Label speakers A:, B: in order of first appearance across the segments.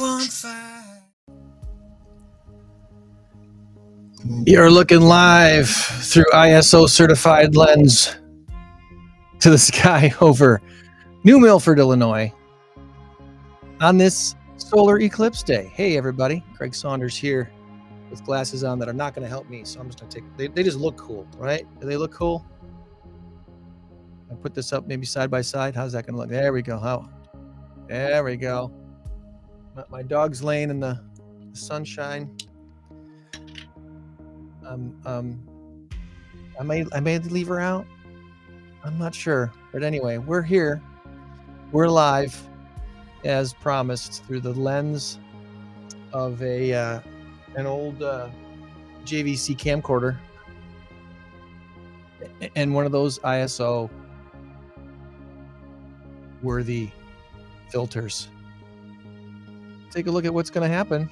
A: INCROWD815.
B: You're looking live through ISO certified lens to the sky over New Milford, Illinois on this solar eclipse day. Hey everybody, Craig Saunders here with glasses on that are not going to help me, so I'm just going to take, they just look cool, right? Do they look cool? I put this up maybe side by side. How's that going to look? There we go. How? There we go. My dog's laying in the sunshine. I may leave her out. I'm not sure, but anyway, we're here. We're live, as promised, through the lens of an old JVC camcorder and one of those ISO worthy filters. Take a look at what's going to happen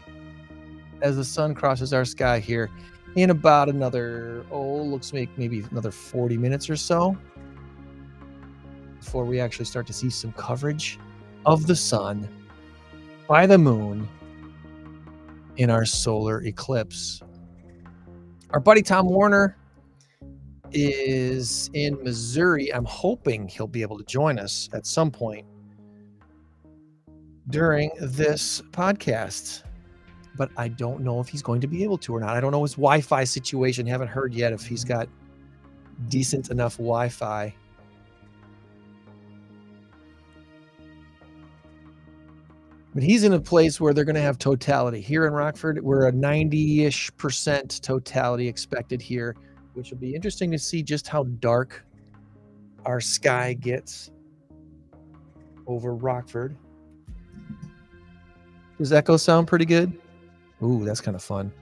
B: as the sun crosses our sky here in about another, looks like maybe another 40 minutes or so before we actually start to see some coverage of the sun by the moon in our solar eclipse. Our buddy Tom Warner is in Missouri. I'm hoping he'll be able to join us at some point during this podcast, but I don't know if he's going to be able to or not. I don't know his Wi-Fi situation. Haven't heard yet if he's got decent enough Wi-Fi. But he's in a place where they're going to have totality. Here in Rockford, we're a 90-ish% totality expected here, which will be interesting to see just how dark our sky gets over Rockford. Does echo sound pretty good? Ooh, that's kind of fun.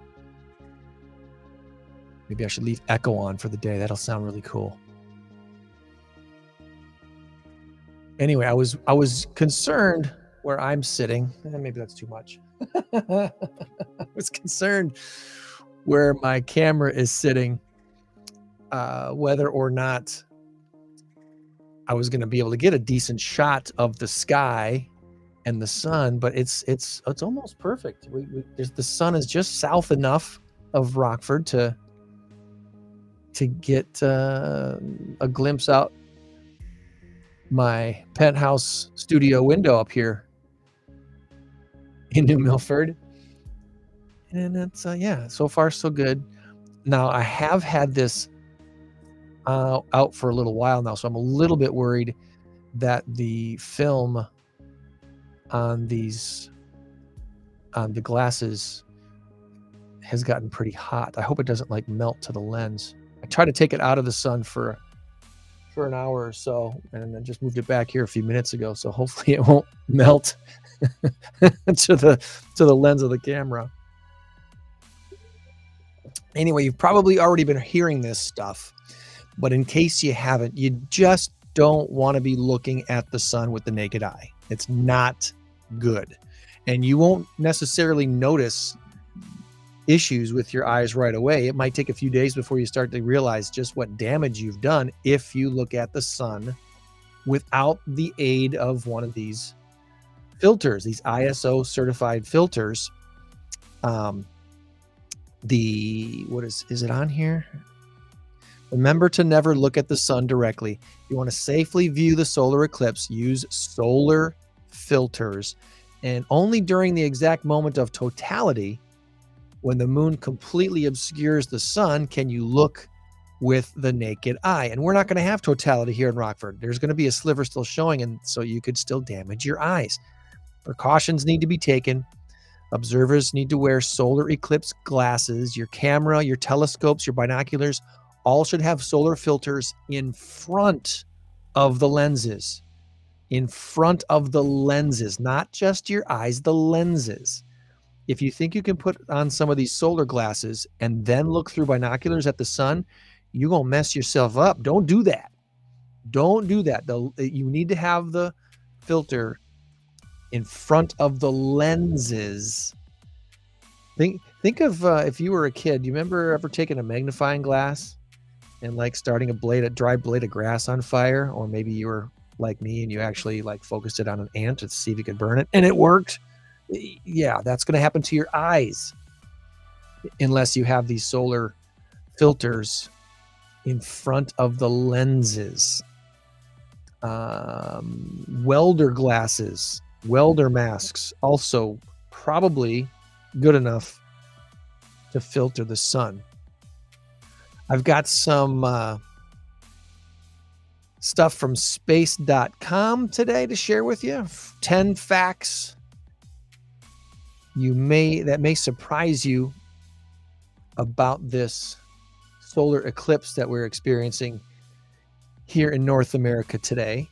B: Maybe I should leave echo on for the day. That'll sound really cool. Anyway, I was concerned where I'm sitting. Maybe that's too much. I was concerned where my camera is sitting, whether or not I was going to be able to get a decent shot of the sky and the sun, but it's almost perfect. The sun is just south enough of Rockford to get a glimpse out my penthouse studio window up here in New Milford. And it's yeah, so far so good. Now I have had this out for a little while now, so I'm a little bit worried that the film on the glasses has gotten pretty hot. I hope it doesn't like melt to the lens. I tried to take it out of the sun for an hour or so, and then just moved it back here a few minutes ago, so hopefully it won't melt to the lens of the camera. Anyway, you've probably already been hearing this stuff, but in case you haven't, you just don't want to be looking at the sun with the naked eye. It's not good, and you won't necessarily notice issues with your eyes right away. It might take a few days before you start to realize just what damage you've done if you look at the sun without the aid of one of these filters, these ISO certified filters. What is it on here? Remember to never look at the sun directly. If you want to safely view the solar eclipse, use solar filters, and only during the exact moment of totality, when the moon completely obscures the sun, can you look with the naked eye. And we're not going to have totality here in Rockford. There's going to be a sliver still showing, and so you could still damage your eyes. Precautions need to be taken. Observers need to wear solar eclipse glasses. Your camera, your telescopes, your binoculars all should have solar filters in front of the lenses. In front of the lenses, not just your eyes, the lenses. If you think you can put on some of these solar glasses and then look through binoculars at the sun, you're going to mess yourself up. Don't do that. Don't do that. You need to have the filter in front of the lenses. Think of if you were a kid, you remember ever taking a magnifying glass and like starting a dry blade of grass on fire? Or maybe you were like me and you actually like focused it on an ant to see if you could burn it, and it worked. Yeah, that's going to happen to your eyes unless you have these solar filters in front of the lenses. Welder glasses, welder masks, also probably good enough to filter the sun. I've got some stuff from space.com today to share with you. 10 facts that may surprise you about this solar eclipse that we're experiencing here in North America today.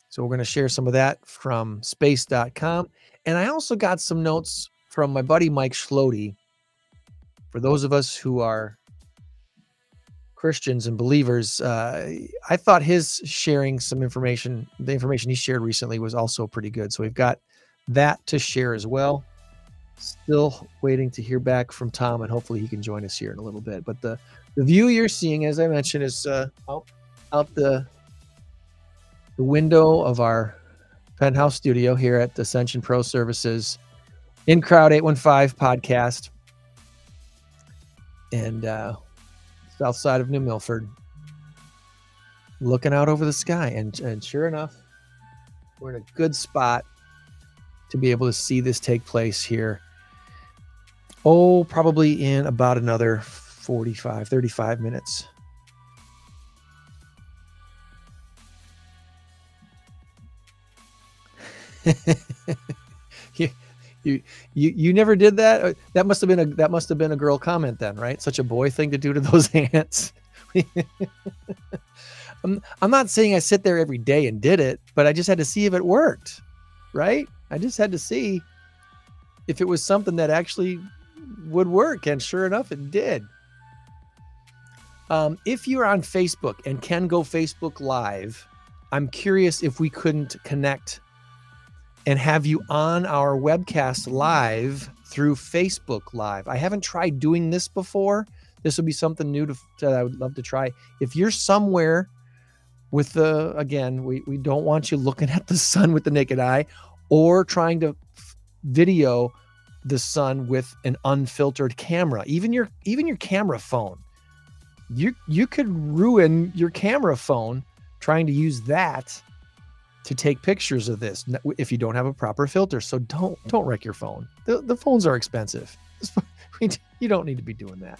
B: So we're going to share some of that from space.com. And I also got some notes from my buddy Mike Schlody. For those of us who are Christians and believers, I thought his sharing some information, the information he shared recently, was also pretty good. So we've got that to share as well. Still waiting to hear back from Tom, and hopefully he can join us here in a little bit. But the view you're seeing, as I mentioned, is out the window of our penthouse studio here at Ascension Pro Services INCROWD815 podcast, and south side of New Milford, looking out over the sky. And sure enough, we're in a good spot to be able to see this take place here. Oh, probably in about another 35 minutes. You never did that? That must have been a girl comment then, right? Such a boy thing to do to those ants. I'm not saying I sit there every day and did it, but I just had to see if it worked, right? I just had to see if it was something that actually would work, and sure enough, it did. If you're on Facebook and can go Facebook Live, I'm curious if we couldn't connect and have you on our webcast live through Facebook Live. I haven't tried doing this before. This would be something new that I would love to try. If you're somewhere with again, we don't want you looking at the sun with the naked eye or trying to video the sun with an unfiltered camera. Even your camera phone. You could ruin your camera phone trying to use that to take pictures of this if you don't have a proper filter. So don't wreck your phone. The phones are expensive. You don't need to be doing that.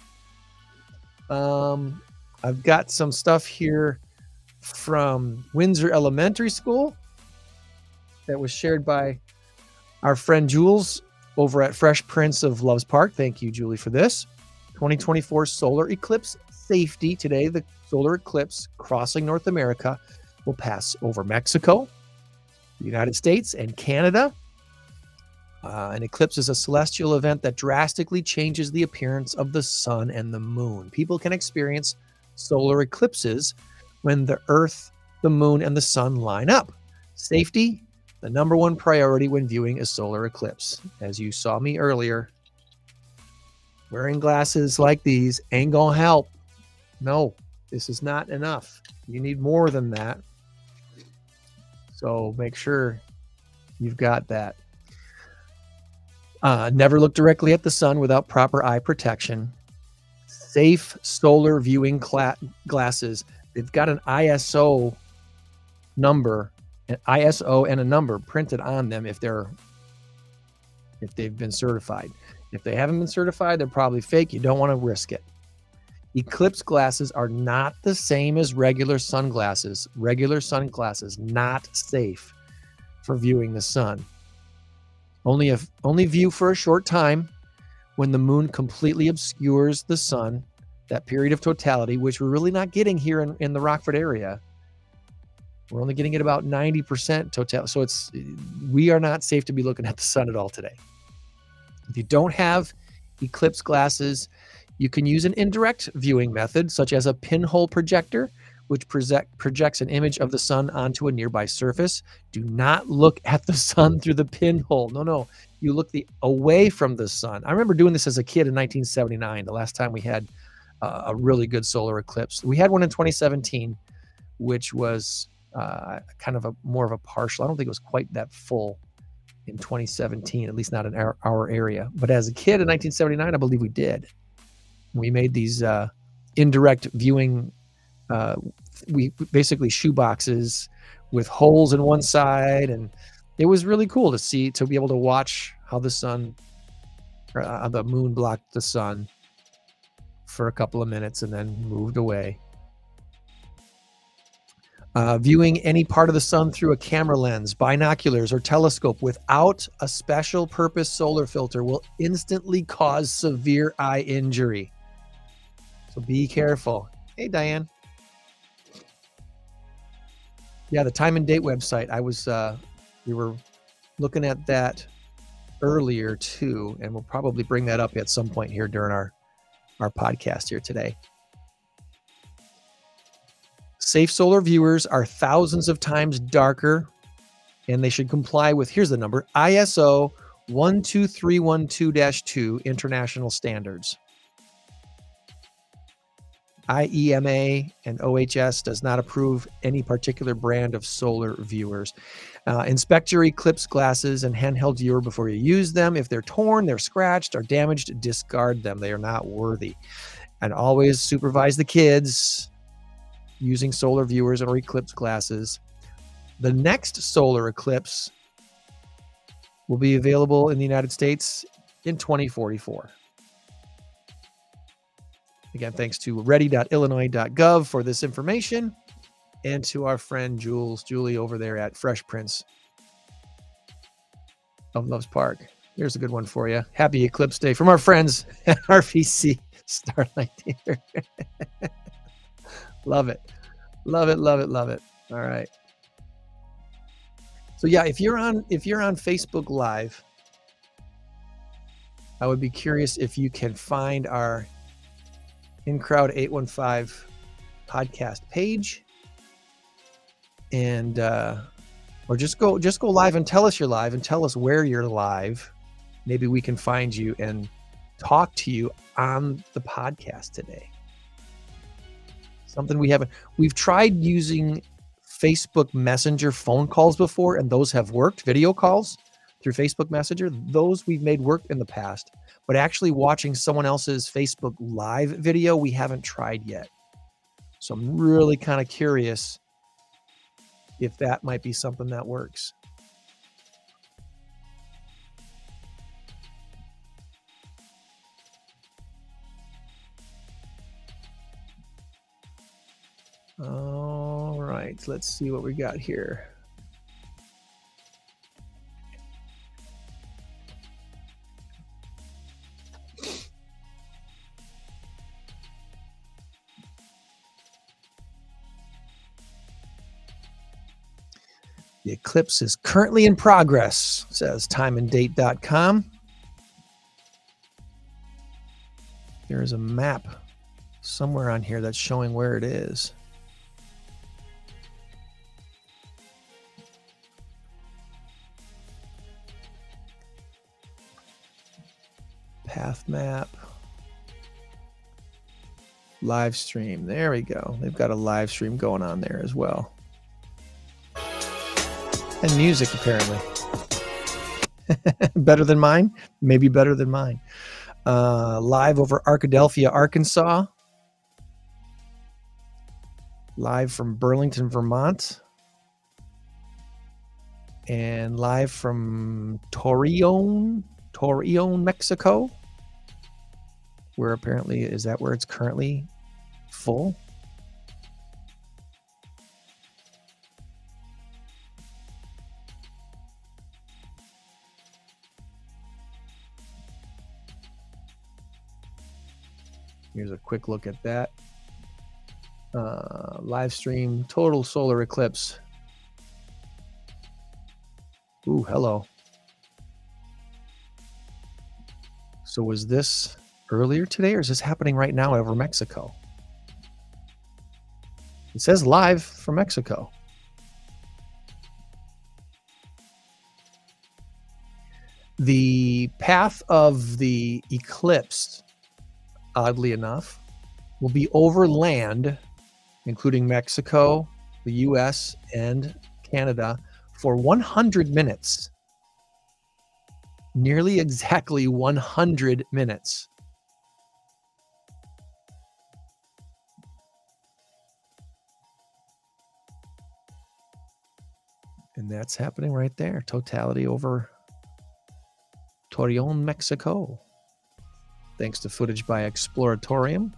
B: I've got some stuff here from Windsor Elementary School that was shared by our friend Jules over at Fresh Prince of Loves Park. Thank you, Julie, for this. 2024 solar eclipse safety. Today, the solar eclipse crossing North America will pass over Mexico, the United States, and Canada. An eclipse is a celestial event that drastically changes the appearance of the sun and the moon. People can experience solar eclipses when the Earth, the moon, and the sun line up. Safety, the number one priority when viewing a solar eclipse. As you saw me earlier, wearing glasses like these ain't gonna help. No, this is not enough. You need more than that. So make sure you've got that. Never look directly at the sun without proper eye protection. Safe solar viewing glasses. They've got an ISO number, an ISO and a number printed on them if they've been certified. If they haven't been certified, they're probably fake. You don't want to risk it. Eclipse glasses are not the same as regular sunglasses. Regular sunglasses not safe for viewing the sun. Only view for a short time when the moon completely obscures the sun. That period of totality, which we're really not getting here in the Rockford area. We're only getting at about 90% total. So we are not safe to be looking at the sun at all today. If you don't have eclipse glasses, you can use an indirect viewing method, such as a pinhole projector, which projects an image of the sun onto a nearby surface. Do not look at the sun through the pinhole. No. You look away from the sun. I remember doing this as a kid in 1979, the last time we had a really good solar eclipse. We had one in 2017, which was kind of more of a partial. I don't think it was quite that full. in 2017, at least not in our area. But as a kid in 1979, I believe we did. We made these indirect viewing, we basically shoeboxes with holes in one side, and it was really cool to be able to watch how the sun, the moon blocked the sun for a couple of minutes and then moved away. Viewing any part of the sun through a camera lens, binoculars, or telescope without a special purpose solar filter will instantly cause severe eye injury. So be careful. Hey, Diane. Yeah, the time and date website. We were looking at that earlier too, and we'll probably bring that up at some point here during our podcast here today. Safe solar viewers are thousands of times darker, and they should comply with, here's the number, ISO 12312-2 international standards. IEMA and OHS does not approve any particular brand of solar viewers. Inspect your Eclipse glasses and handheld viewer before you use them. If they're torn, they're scratched, or damaged, discard them. They are not worthy. And always supervise the kids using solar viewers or Eclipse glasses. The next solar eclipse will be available in the United States in 2044. Again, thanks to ready.illinois.gov for this information, and to our friend Julie over there at Fresh Prince of Loves Park. Here's a good one for you. Happy Eclipse Day from our friends at RVC Starlight Theater. Love it. Love it, love it, love it. All right. So yeah, if you're on Facebook Live, I would be curious if you can find our INCROWD815 podcast page, and or just go live and tell us you're live, and tell us where you're live. Maybe we can find you and talk to you on the podcast today. Something we've tried using Facebook Messenger phone calls before, and those have worked. Video calls through Facebook Messenger, those we've made work in the past. But actually watching someone else's Facebook Live video, we haven't tried yet. So I'm really kind of curious if that might be something that works. All right, let's see what we got here. The eclipse is currently in progress, says timeanddate.com. There is a map somewhere on here that's showing where it is. Path map. Live stream. There we go. They've got a live stream going on there as well. And music, apparently. Better than mine? Maybe better than mine. Live over Arkadelphia, Arkansas. Live from Burlington, Vermont. And live from Torreon, Mexico. Where apparently, is that where it's currently full? Here's a quick look at that. Live stream, total solar eclipse. Ooh, hello. So was this earlier today, or is this happening right now over Mexico? It says live from Mexico. The path of the eclipse, oddly enough, will be over land, including Mexico, the US, and Canada, for 100 minutes. nearly exactly 100 minutes. And that's happening right there. Totality over Torreon, Mexico. Thanks to footage by Exploratorium.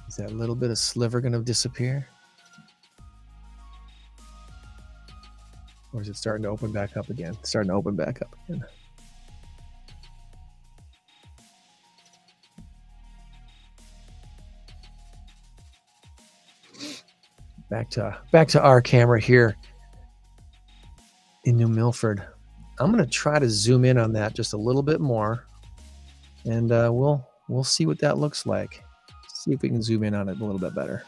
B: Is that little bit of sliver going to disappear? Or is it starting to open back up again? It's starting to open back up again. Back to our camera here in New Milford. I'm going to try to zoom in on that just a little bit more, and we'll see what that looks like. See if we can zoom in on it a little bit better.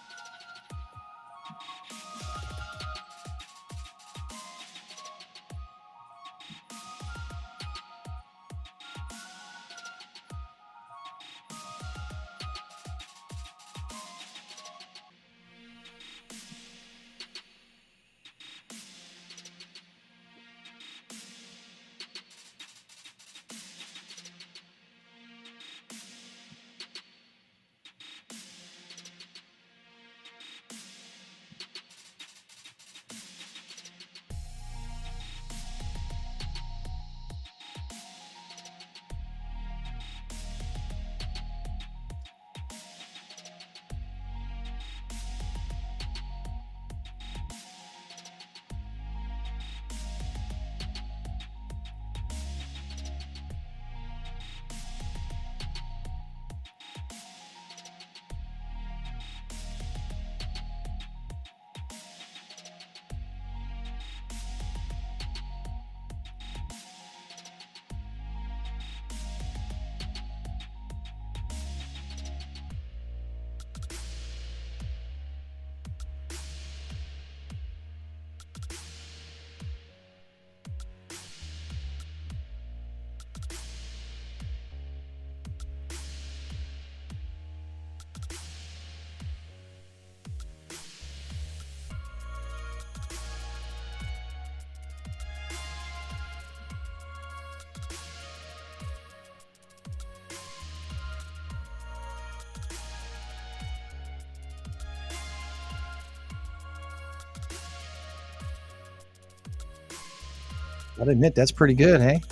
B: I'll admit that's pretty good, hey?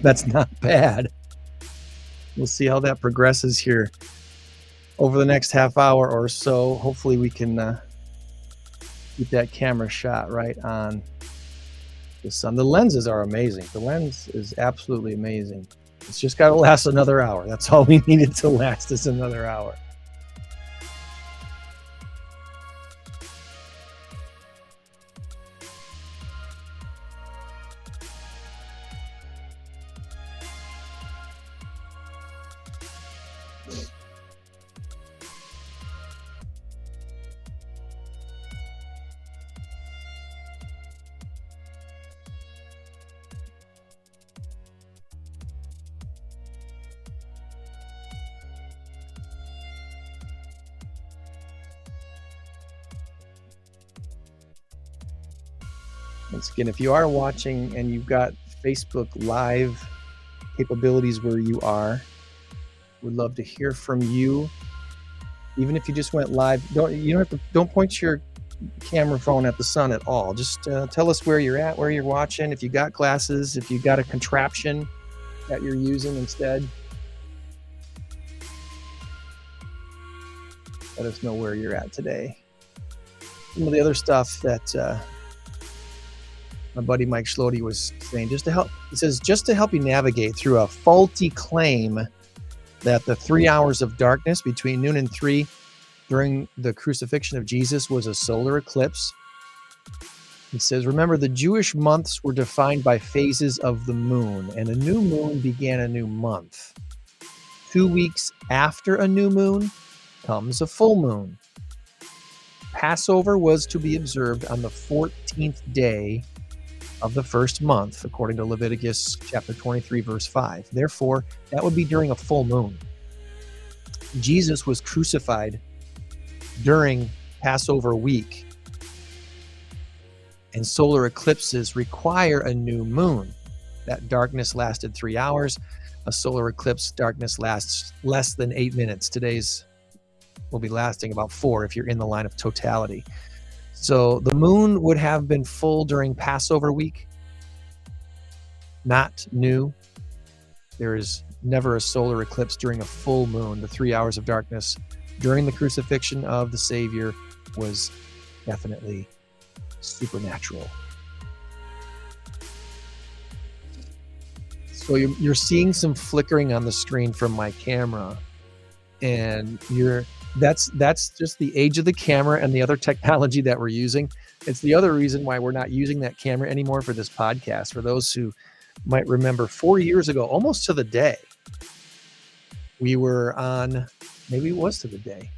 B: That's not bad. We'll see how that progresses here over the next half hour or so. Hopefully we can keep that camera shot right on the sun. The lenses are amazing. The lens is absolutely amazing. It's just got to last another hour. That's all we need it to last, is another hour. Once again, if you are watching and you've got Facebook Live capabilities where you are, would love to hear from you. Even if you just went live, don't point your camera phone at the sun at all. Just tell us where you're at, where you're watching. If you got glasses, if you got a contraption that you're using instead, let us know where you're at today. Some of the other stuff that my buddy Mike Schlody was saying, just to help, he says, just to help you navigate through a faulty claim that the 3 hours of darkness between noon and 3 during the crucifixion of Jesus was a solar eclipse. He says, remember, the Jewish months were defined by phases of the moon, and a new moon began a new month. 2 weeks after a new moon comes a full moon. Passover was to be observed on the 14th day of the first month, according to Leviticus chapter 23, verse 5. Therefore, that would be during a full moon. Jesus was crucified during Passover week. And solar eclipses require a new moon. That darkness lasted 3 hours. A solar eclipse darkness lasts less than 8 minutes. Today's will be lasting about 4 if you're in the line of totality. So the moon would have been full during Passover week. Not new. There is never a solar eclipse during a full moon. The 3 hours of darkness during the crucifixion of the Savior was definitely supernatural. So you're seeing some flickering on the screen from my camera, and that's just the age of the camera and the other technology that we're using. It's the other reason why we're not using that camera anymore for this podcast. For those who might remember, 4 years ago, almost to the day, we were on, maybe it was to the day.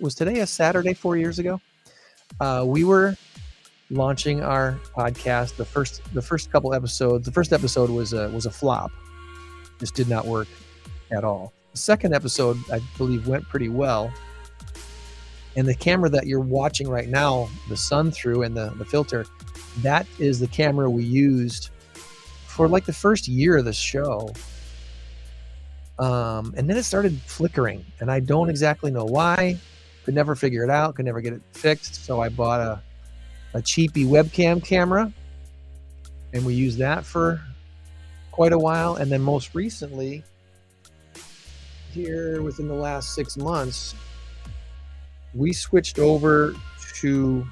B: Was today a Saturday 4 years ago? We were launching our podcast. The first couple episodes, the first episode was a flop. Just did not work at all. The second episode, I believe, went pretty well. And the camera that you're watching right now, the sun through and the filter, that is the camera we used for like the first year of the show. And then it started flickering, and I don't exactly know why. Could never figure it out, could never get it fixed. So I bought a cheapy webcam camera, and we used that for quite a while. And then most recently, here within the last 6 months, we switched over to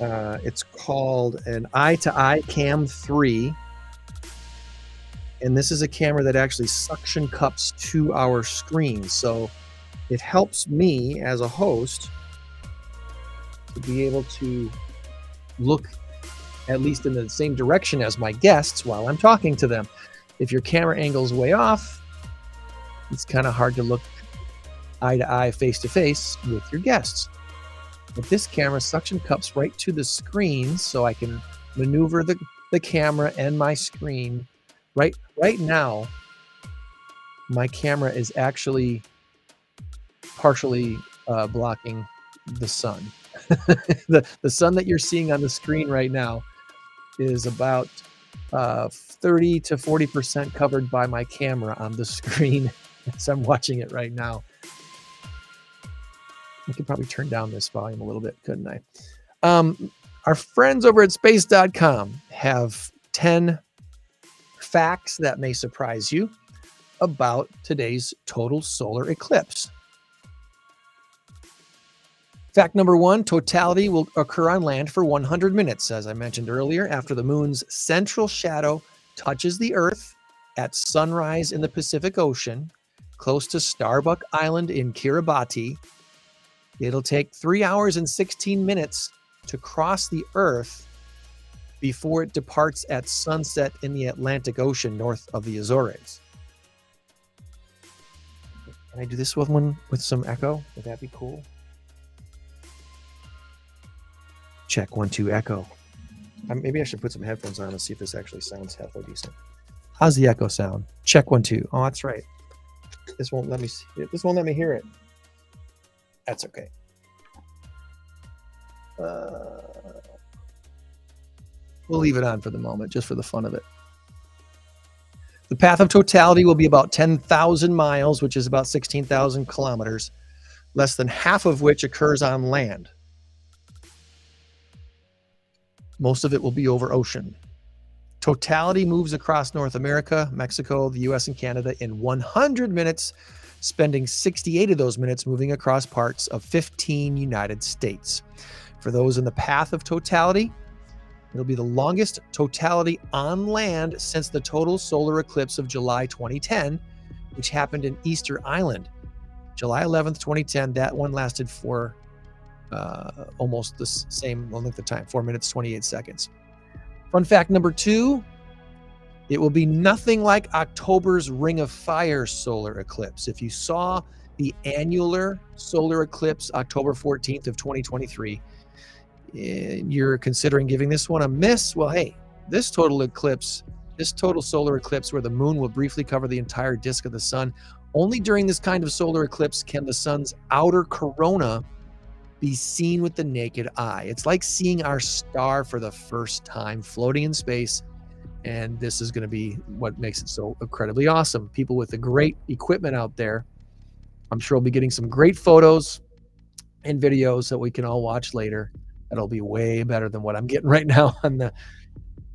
B: it's called an eye-to-eye Cam 3, and this is a camera that actually suction cups to our screen, so it helps me as a host to be able to look at least in the same direction as my guests while I'm talking to them. If your camera angle's way off, it's kind of hard to look eye to eye, face to face with your guests. But this camera suction cups right to the screen, so I can maneuver the camera and my screen. Right now, my camera is actually partially blocking the sun. The sun that you're seeing on the screen right now is about 30 to 40% covered by my camera on the screen as I'm watching it right now. I could probably turn down this volume a little bit, couldn't I? Our friends over at space.com have 10 facts that may surprise you about today's total solar eclipse. Fact number 1, totality will occur on land for 100 minutes, as I mentioned earlier, after the moon's central shadow touches the Earth at sunrise in the Pacific Ocean, close to Starbuck Island in Kiribati. It'll take 3 hours and 16 minutes to cross the Earth before it departs at sunset in the Atlantic Ocean north of the Azores. Can I do this with one with some echo? Would that be cool? Check 1 2 echo. Maybe I should put some headphones on and see if this actually sounds halfway decent. How's the echo sound? Check 1 2. Oh, that's right. This won't let me see it. This won't let me hear it. That's okay. We'll leave it on for the moment, just for the fun of it. The path of totality will be about 10,000 miles, which is about 16,000 kilometers, less than half of which occurs on land. Most of it will be over ocean. Totality moves across North America, Mexico, the US, and Canada in 100 minutes, spending 68 of those minutes moving across parts of 15 United States. For those in the path of totality, it'll be the longest totality on land since the total solar eclipse of July 2010, which happened in Easter Island. July 11th, 2010, that one lasted for almost the same length of time, 4 minutes, 28 seconds. Fun fact number 2, it will be nothing like October's Ring of Fire solar eclipse. If you saw the annular solar eclipse, October 14th of 2023, you're considering giving this one a miss. Well, hey, this total solar eclipse where the moon will briefly cover the entire disk of the sun Only during this kind of solar eclipse can the sun's outer corona be seen with the naked eye. It's like seeing our star for the first time floating in space. And this is going to be what makes it so incredibly awesome. People with the great equipment out there, I'm sure we'll be getting some great photos and videos that we can all watch later. That'll be way better than what I'm getting right now on the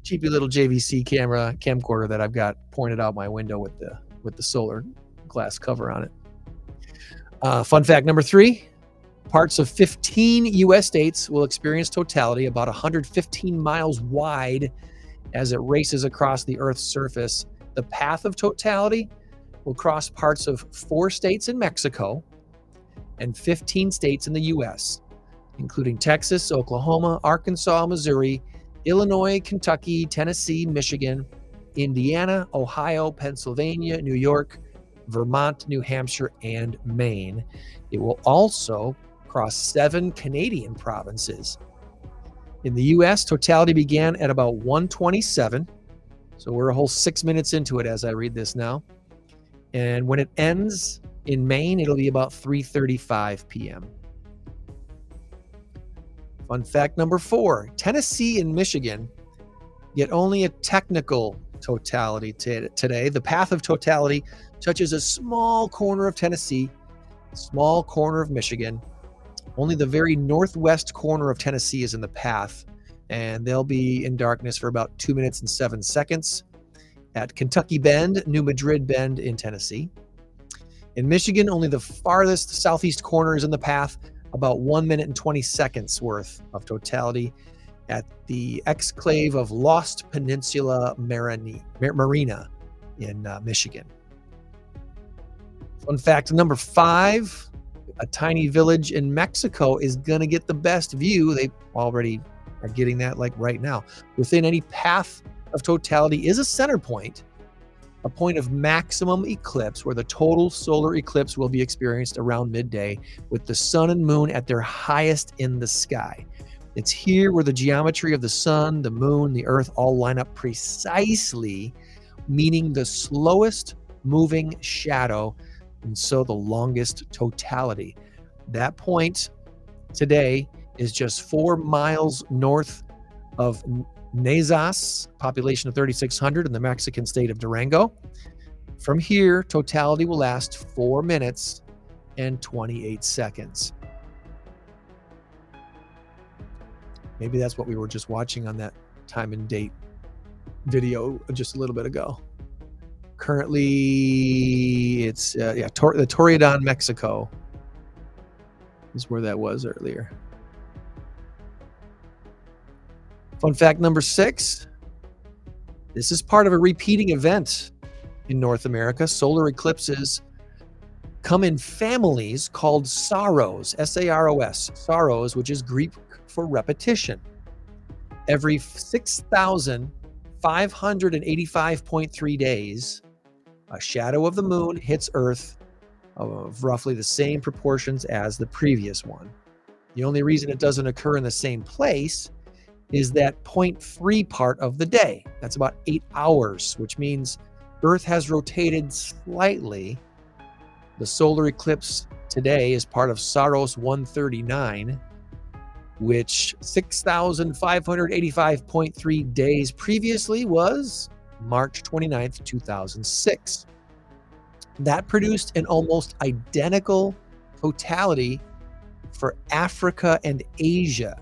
B: cheapy little JVC camcorder that I've got pointed out my window with the solar glass cover on it. Fun fact number 3, parts of 15 U.S. states will experience totality about 115 miles wide as it races across the Earth's surface. The path of totality will cross parts of 4 states in Mexico and 15 states in the U.S., including Texas, Oklahoma, Arkansas, Missouri, Illinois, Kentucky, Tennessee, Michigan, Indiana, Ohio, Pennsylvania, New York, Vermont, New Hampshire, and Maine. It will also cross 7 Canadian provinces. In the U.S., totality began at about 1:27, so we're a whole 6 minutes into it as I read this now. And when it ends in Maine, it'll be about 3:35 p.m. Fun fact number 4, Tennessee and Michigan get only a technical totality today. The path of totality touches a small corner of Tennessee, a small corner of Michigan. Only the very northwest corner of Tennessee is in the path, and they'll be in darkness for about 2 minutes and 7 seconds at Kentucky Bend, New Madrid Bend in Tennessee. In Michigan, only the farthest southeast corner is in the path, about 1 minute and 20 seconds worth of totality at the exclave of Lost Peninsula Marina in Michigan. Fun fact number 5, a tiny village in Mexico is going to get the best view. They already are getting that like right now. Within any path of totality is a center point, a point of maximum eclipse where the total solar eclipse will be experienced around midday with the sun and moon at their highest in the sky. It's here where the geometry of the sun, the moon, the earth all line up precisely, meaning the slowest moving shadow, and so the longest totality. That point today is just 4 miles north of Nezas, population of 3,600 in the Mexican state of Durango. From here, totality will last 4 minutes and 28 seconds. Maybe that's what we were just watching on that time and date video just a little bit ago. Currently, it's the Torreon, Mexico is where that was earlier. Fun fact number 6. This is part of a repeating event in North America. Solar eclipses come in families called SAROs, S-A-R-O-S, SAROs, which is Greek for repetition. Every 6,585.3 days, a shadow of the moon hits Earth of roughly the same proportions as the previous one. The only reason it doesn't occur in the same place is that 0.3 part of the day. That's about 8 hours, which means Earth has rotated slightly. The solar eclipse today is part of Saros 139, which 6,585.3 days previously was March 29th, 2006. That produced an almost identical totality for Africa and Asia.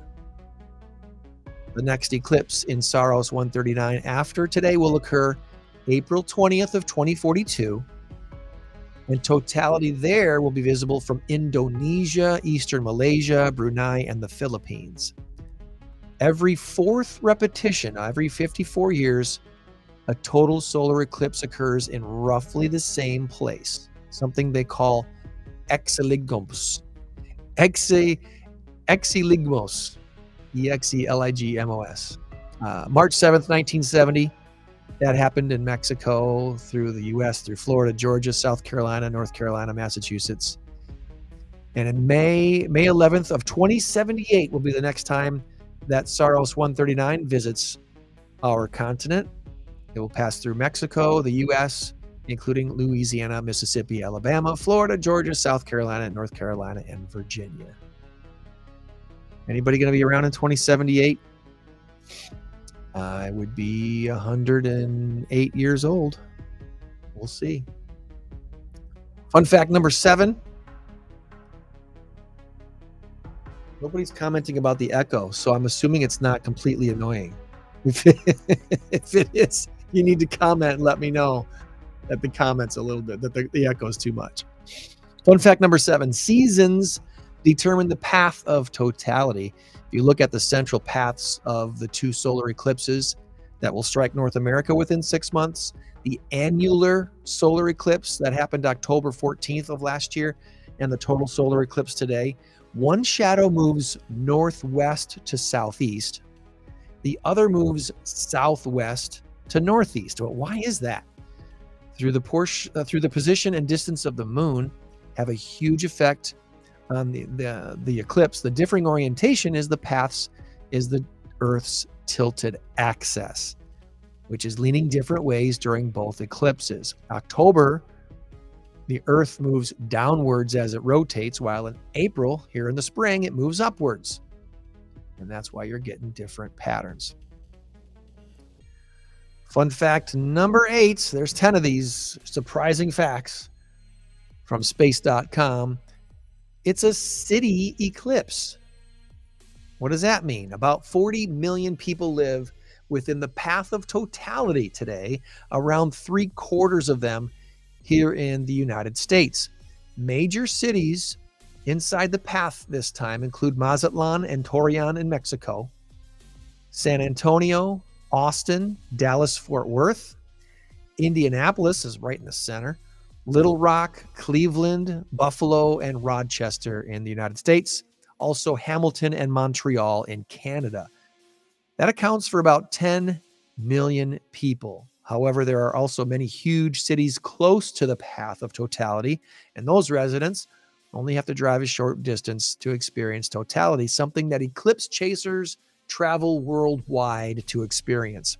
B: The next eclipse in Saros 139 after today will occur April 20th of 2042, and totality there will be visible from Indonesia, Eastern Malaysia, Brunei, and the Philippines. Every 4th repetition, every 54 years, a total solar eclipse occurs in roughly the same place, something they call exiligmos. Exiligmos. E-X-E-L-I-G-M-O-S. March 7th, 1970. That happened in Mexico, through the U.S., through Florida, Georgia, South Carolina, North Carolina, Massachusetts. And in May 11th of 2078 will be the next time that Saros 139 visits our continent. It will pass through Mexico, the U.S., including Louisiana, Mississippi, Alabama, Florida, Georgia, South Carolina, North Carolina, and Virginia. Anybody going to be around in 2078? I would be 108 years old. We'll see. Fun fact number 7. Nobody's commenting about the echo, so I'm assuming it's not completely annoying. If it is, you need to comment and let me know that the comments a little bit, that the echo is too much. Fun fact number 7, seasons determine the path of totality. If you look at the central paths of the 2 solar eclipses that will strike North America within 6 months, the annular solar eclipse that happened October 14th of last year, and the total solar eclipse today, one shadow moves northwest to southeast. The other moves southwest to northeast. Well, why is that? Through the position and distance of the moon have a huge effect on the eclipse. The differing orientation is the Earth's tilted axis, which is leaning different ways during both eclipses. October, the Earth moves downwards as it rotates, while in April, here in the spring, it moves upwards. And that's why you're getting different patterns. Fun fact number 8, there's 10 of these surprising facts from space.com. It's a city eclipse. What does that mean? About 40 million people live within the path of totality today, around 3/4 of them here in the United States. Major cities inside the path this time include Mazatlan and Torreon in Mexico, San Antonio, Austin, Dallas-Fort Worth, Indianapolis is right in the center, Little Rock, Cleveland, Buffalo, and Rochester in the United States. Also Hamilton and Montreal in Canada. That accounts for about 10 million people. However, there are also many huge cities close to the path of totality, and those residents only have to drive a short distance to experience totality, something that eclipse chasers travel worldwide to experience.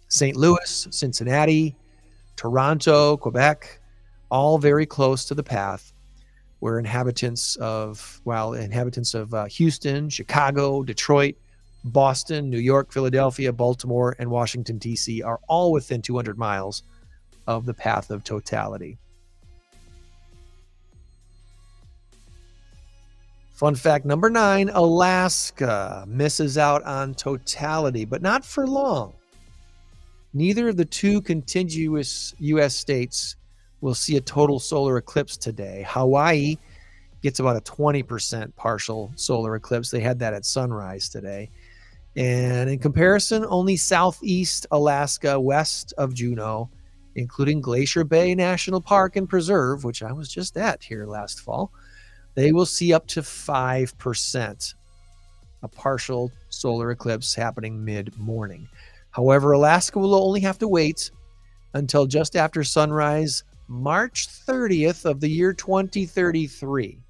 B: St. Louis, Cincinnati, Toronto, Quebec, all very close to the path, where inhabitants of Houston, Chicago, Detroit, Boston, New York, Philadelphia, Baltimore, and Washington, D.C. are all within 200 miles of the path of totality. Fun fact number 9, Alaska misses out on totality, but not for long. Neither of the 2 contiguous U.S. states will see a total solar eclipse today. Hawaii gets about a 20% partial solar eclipse. They had that at sunrise today. And in comparison, only southeast Alaska, west of Juneau, including Glacier Bay National Park and Preserve, which I was just at here last fall, they will see up to 5%, a partial solar eclipse happening mid-morning. However, Alaska will only have to wait until just after sunrise, March 30th of the year 2033.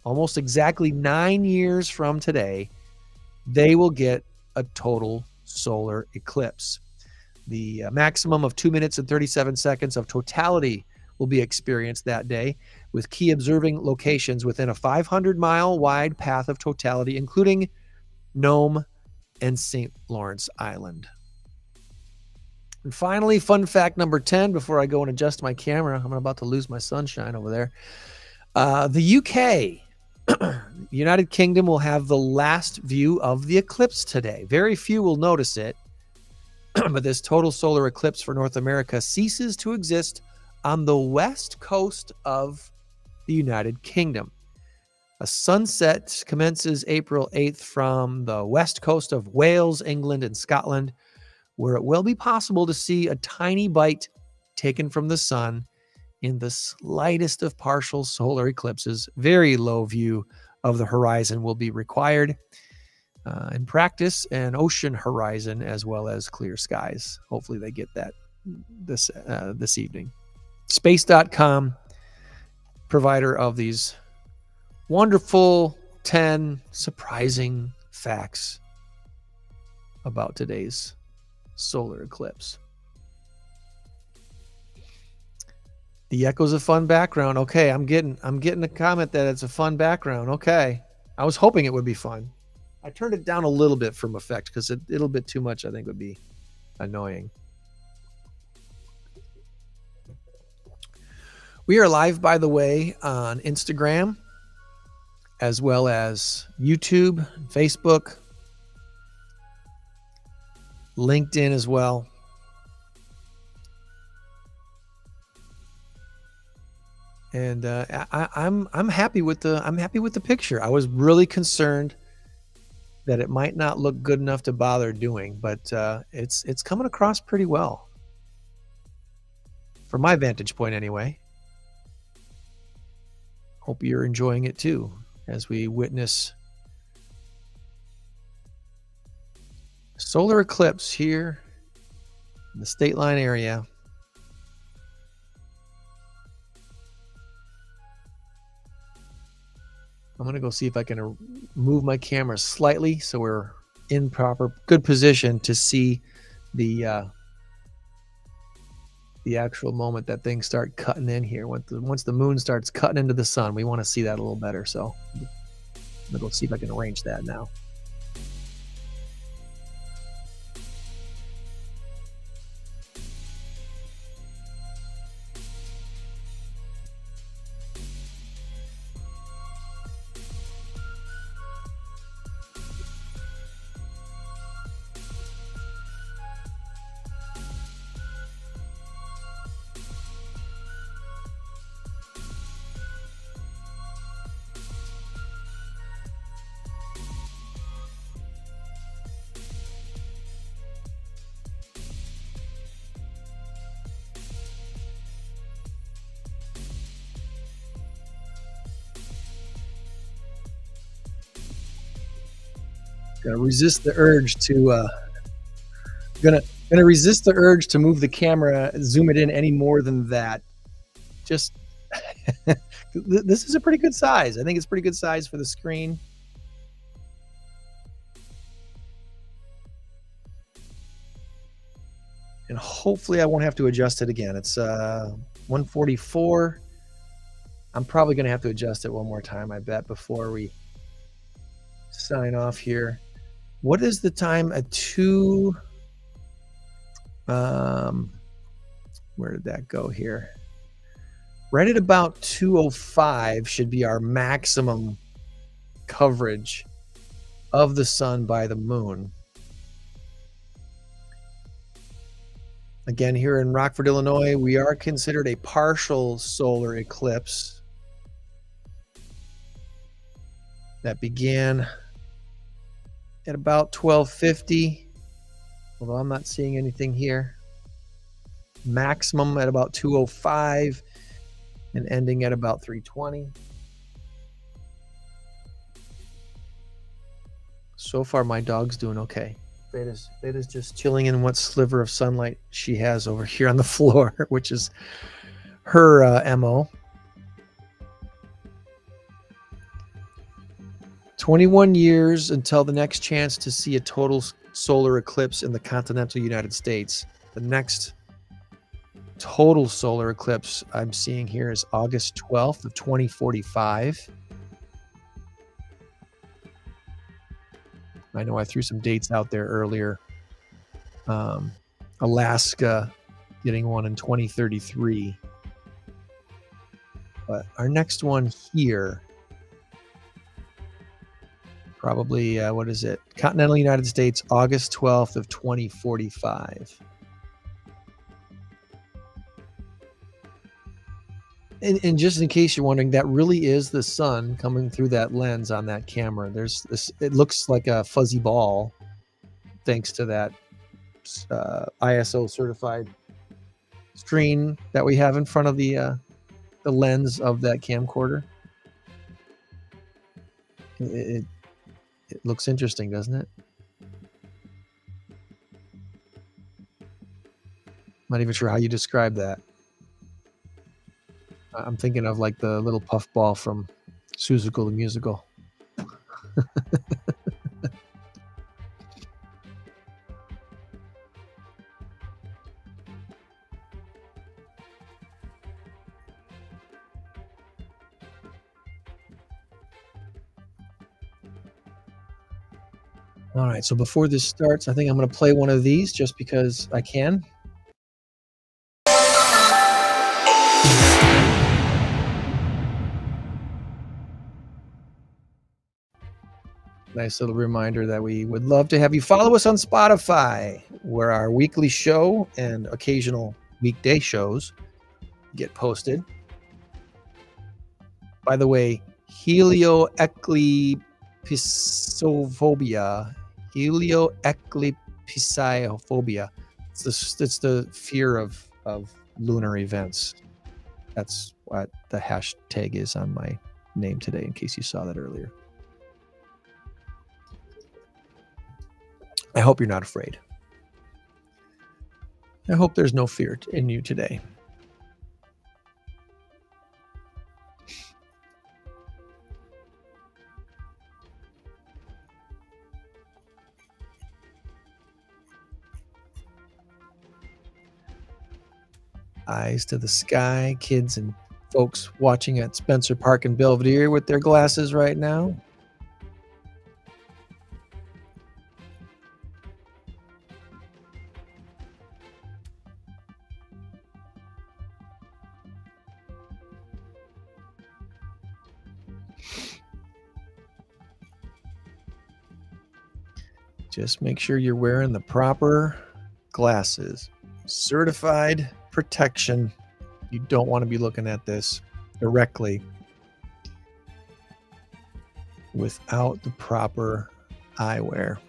B: Almost exactly 9 years from today, they will get a total solar eclipse. The maximum of 2 minutes and 37 seconds of totality will be experienced that day, with key observing locations within a 500-mile wide path of totality, including Nome and St. Lawrence Island. And finally, fun fact number 10, before I go and adjust my camera, I'm about to lose my sunshine over there. The UK, United Kingdom, will have the last view of the eclipse today. Very few will notice it, but this total solar eclipse for North America ceases to exist on the west coast of the United Kingdom. A sunset commences April 8th from the west coast of Wales, England, and Scotland, where it will be possible to see a tiny bite taken from the sun in the slightest of partial solar eclipses. Very low view of the horizon will be required. In practice, an ocean horizon as well as clear skies. Hopefully they get that this evening. Space.com, provider of these wonderful 10 surprising facts about today's solar eclipse. The echo's a fun background. Okay, I'm getting a comment that it's a fun background. Okay. I was hoping it would be fun. I turned it down a little bit from effect because a little bit too much I think would be annoying. We are live, by the way, on Instagram, as well as YouTube, Facebook, LinkedIn as well. And I'm happy with the picture. I was really concerned that it might not look good enough to bother doing, but it's coming across pretty well, from my vantage point anyway. Hope you're enjoying it too, as we witness solar eclipse here in the State Line area. I'm going to go see if I can move my camera slightly so we're in good position to see the actual moment that things start cutting in here. Once the moon starts cutting into the sun, we want to see that a little better. So I'm going to go see if I can arrange that now. Gonna resist the urge to gonna resist the urge to move the camera, zoom it in any more than that. Just this is a pretty good size. I think it's pretty good size for the screen. And hopefully I won't have to adjust it again. It's 144. I'm probably going to have to adjust it one more time, I bet, before we sign off here. What is the time at 2? Where did that go here? Right at about 2:05 should be our maximum coverage of the sun by the moon. Again, here in Rockford, Illinois, we are considered a partial solar eclipse that began at about 12:50, although I'm not seeing anything here. Maximum at about 2:05 and ending at about 3:20. So far, my dog's doing okay. Beta's just chilling in what sliver of sunlight she has over here on the floor, which is her MO. 21 years until the next chance to see a total solar eclipse in the continental United States. The next total solar eclipse I'm seeing here is August 12th of 2045. I know I threw some dates out there earlier. Alaska getting one in 2033. But our next one here, probably, what is it? Continental United States, August 12th of 2045. And just in case you're wondering, that really is the sun coming through that lens on that camera. There's this, it looks like a fuzzy ball thanks to that ISO certified screen that we have in front of the lens of that camcorder. It looks interesting, doesn't it? Not even sure how you describe that. I'm thinking of like the little puffball from Suzuko the Musical. All right, so before this starts, I think I'm going to play one of these just because I can. Nice little reminder that we would love to have you follow us on Spotify, where our weekly show and occasional weekday shows get posted. By the way, helioeclipsophobia. It's the fear of lunar events. That's what the hashtag is on my name today, in case you saw that earlier. I hope you're not afraid. I hope there's no fear in you today. Eyes to the sky, kids and folks watching at Spencer Park in Belvedere with their glasses right now. Just make sure you're wearing the proper glasses. Certified protection. You don't want to be looking at this directly without the proper eyewear.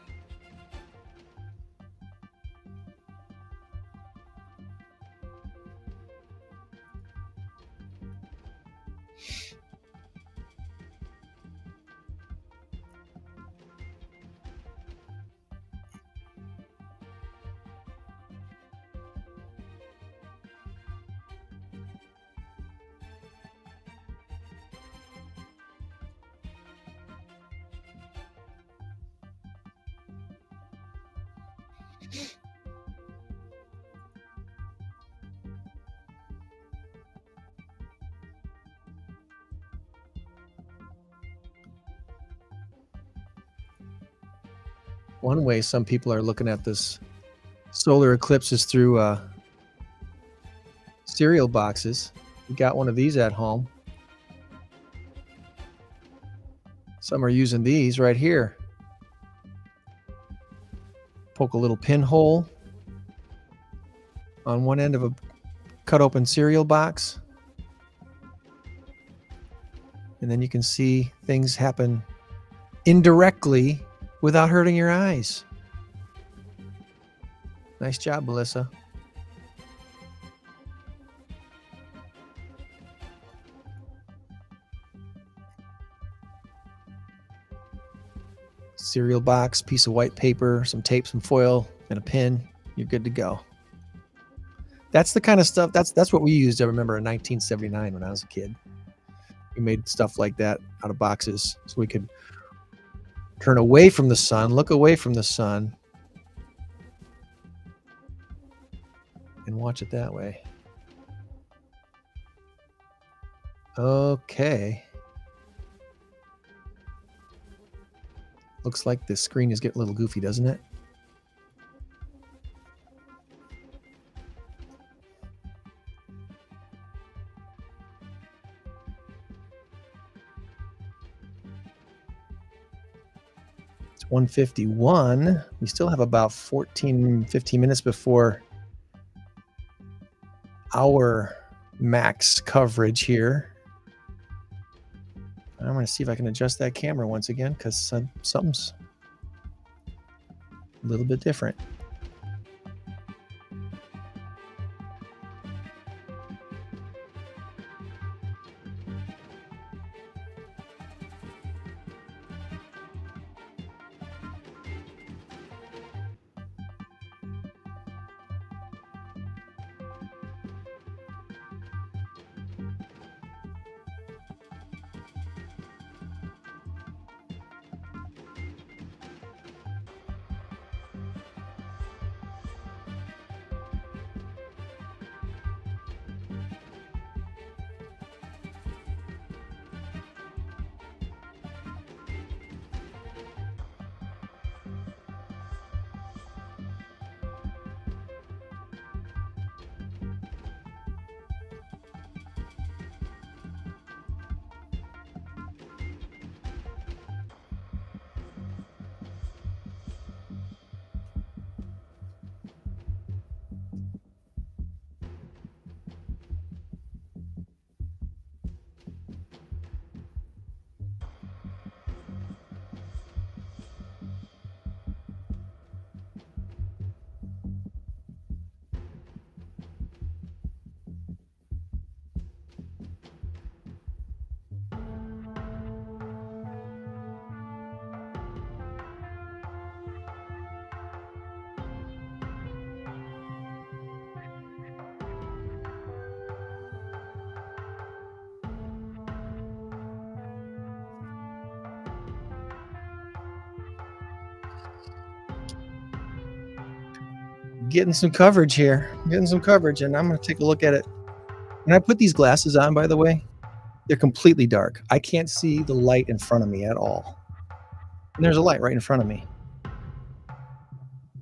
B: One way some people are looking at this solar eclipse is through cereal boxes. You got one of these at home. Some are using these right here. Poke a little pinhole on one end of a cut open cereal box. And then you can see things happen indirectly without hurting your eyes. Nice job, Melissa. Cereal box, piece of white paper, some tape, some foil, and a pin. You're good to go. That's the kind of stuff, that's what we used, I remember, in 1979 when I was a kid. We made stuff like that out of boxes so we could turn away from the sun, look away from the sun, and watch it that way. Okay. Looks like the screen is getting a little goofy, doesn't it? It's 1:51. We still have about 15 minutes before our max coverage here. I'm going to see if I can adjust that camera once again because something's a little bit different. getting some coverage here. Getting some coverage, and I'm going to take a look at it. When I put these glasses on, by the way, they're completely dark. I can't see the light in front of me at all. And there's a light right in front of me.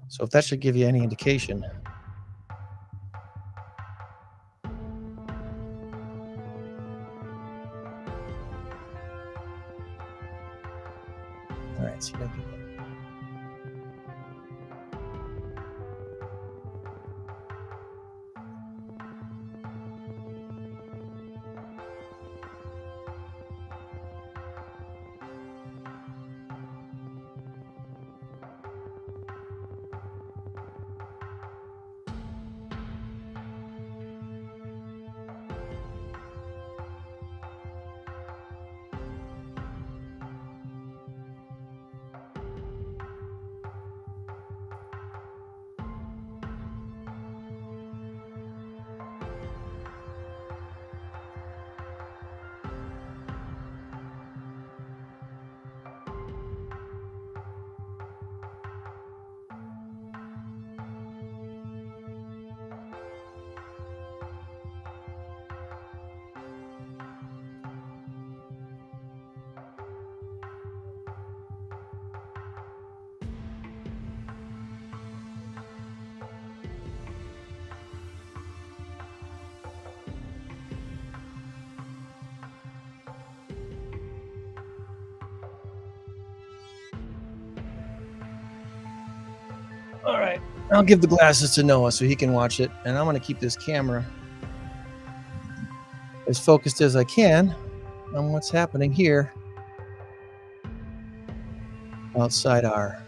B: So if that should give you any indication. All right, so you All right, I'll give the glasses to Noah so he can watch it, and I'm going to keep this camera as focused as I can on what's happening here outside our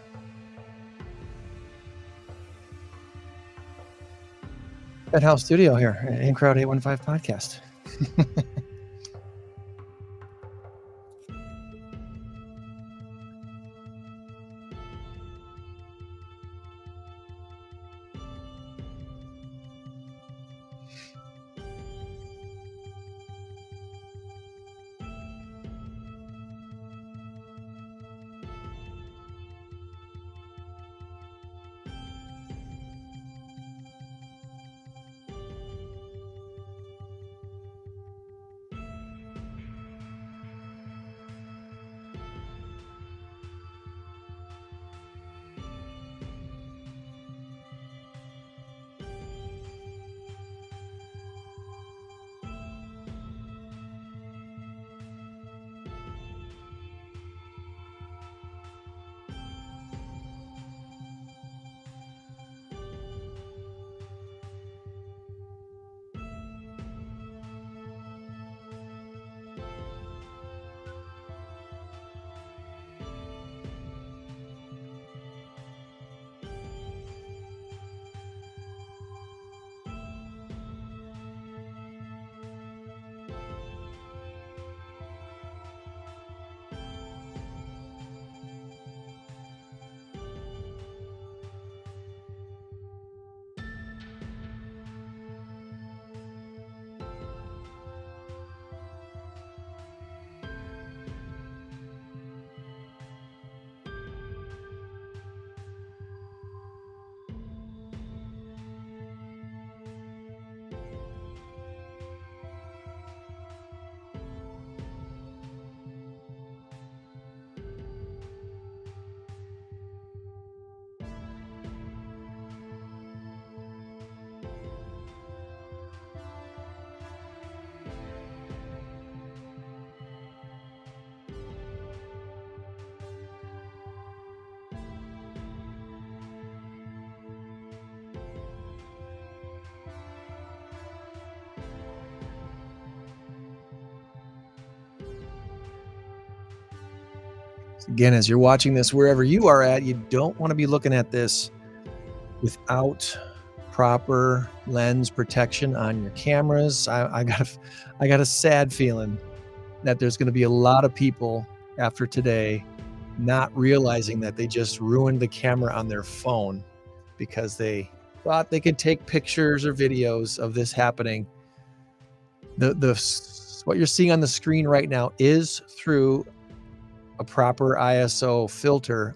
B: pet house studio here at INCROWD815 Podcast. Again, as you're watching this, wherever you are at, you don't want to be looking at this without proper lens protection on your cameras. I got a sad feeling that there's going to be a lot of people after today not realizing that they just ruined the camera on their phone because they thought they could take pictures or videos of this happening. What you're seeing on the screen right now is through a proper ISO filter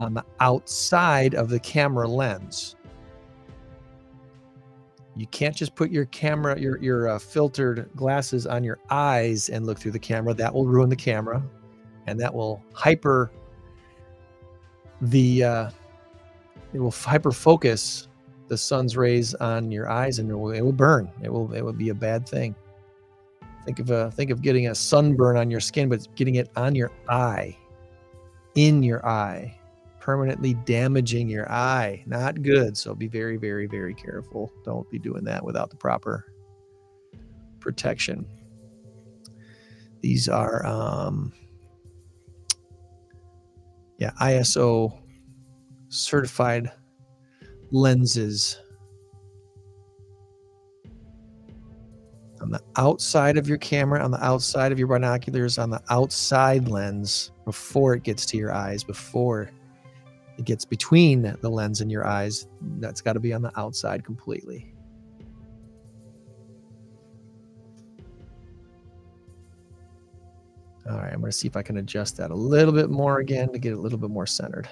B: on the outside of the camera lens. You can't just put your camera, your filtered glasses on your eyes and look through the camera. That will ruin the camera, and that will hyper focus the sun's rays on your eyes, and it will burn. It will be a bad thing. Think of getting a sunburn on your skin, but getting it on your eye, in your eye, permanently damaging your eye. Not good. So be very, very, very careful. Don't be doing that without the proper protection. These are ISO certified lenses. On the outside of your camera, on the outside of your binoculars, on the outside lens, before it gets to your eyes, before it gets between the lens and your eyes. That's got to be on the outside completely. All right, I'm going to see if I can adjust that a little bit more again to get it a little bit more centered.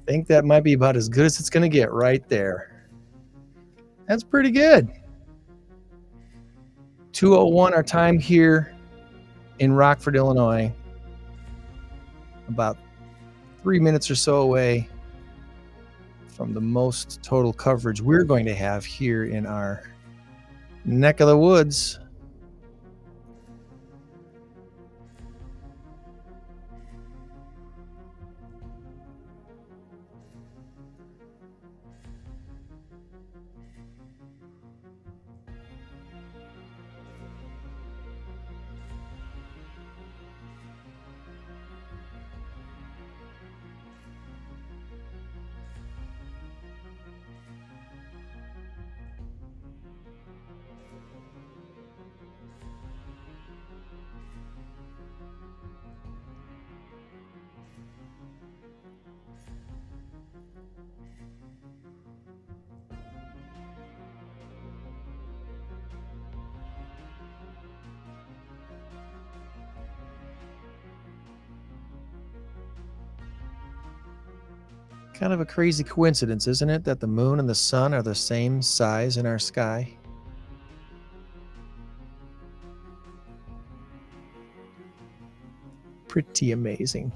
B: I think that might be about as good as it's going to get right there. That's pretty good. 2:01 our time here in Rockford, Illinois. About 3 minutes or so away from the most total coverage we're going to have here in our neck of the woods. Kind of a crazy coincidence, isn't it, that the moon and the sun are the same size in our sky? Pretty amazing.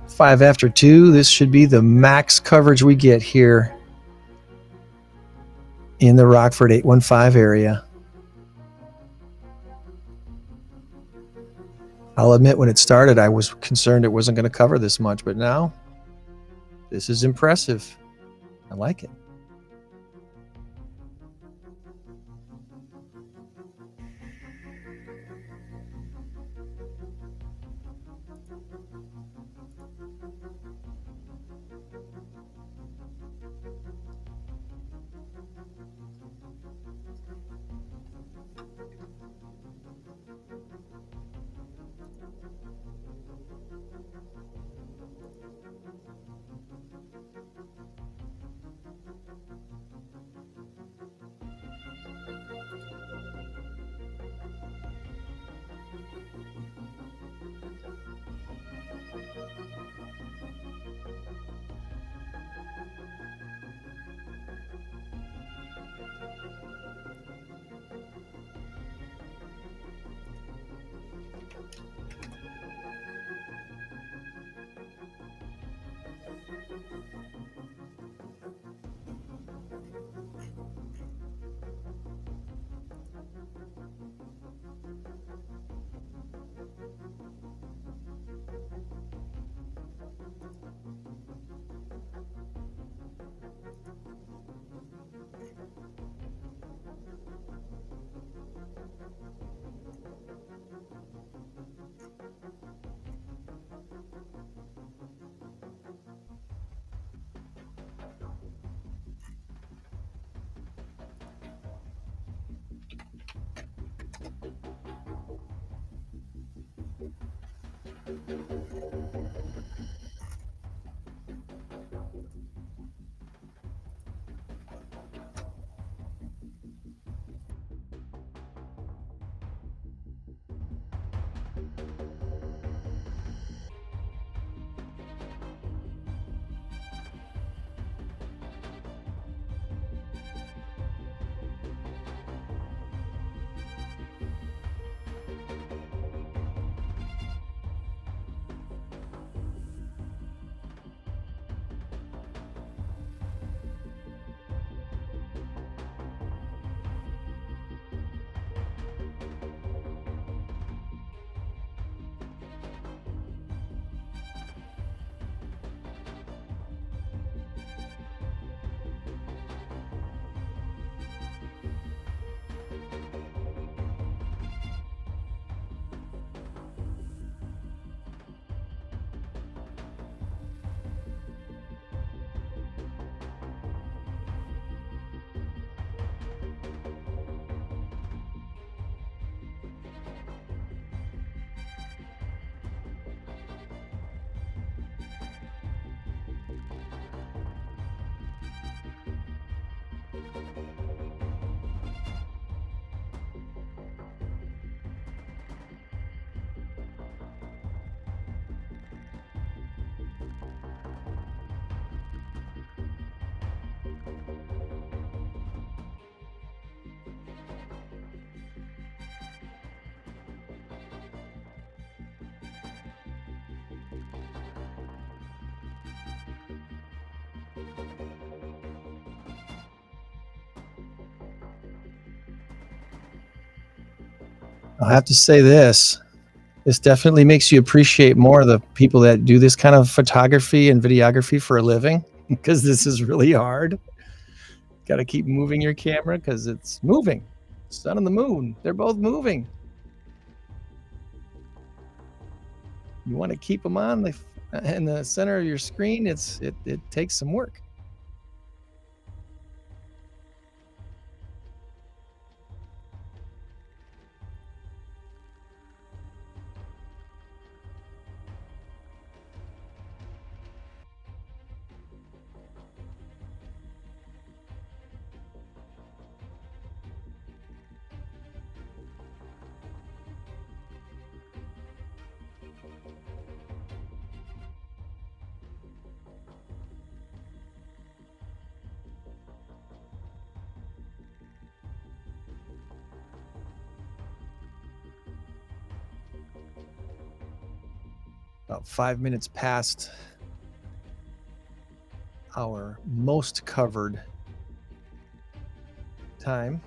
B: 5 after 2. This should be the max coverage we get here in the Rockford 815 area. I'll admit when it started, I was concerned it wasn't going to cover this much, but now this is impressive. I like it. I'll have to say this. This definitely makes you appreciate more the people that do this kind of photography and videography for a living, because this is really hard. Got to keep moving your camera because it's moving. Sun and the moon, they're both moving. You want to keep them on in the center of your screen. It takes some work. About 5 minutes past our most covered time.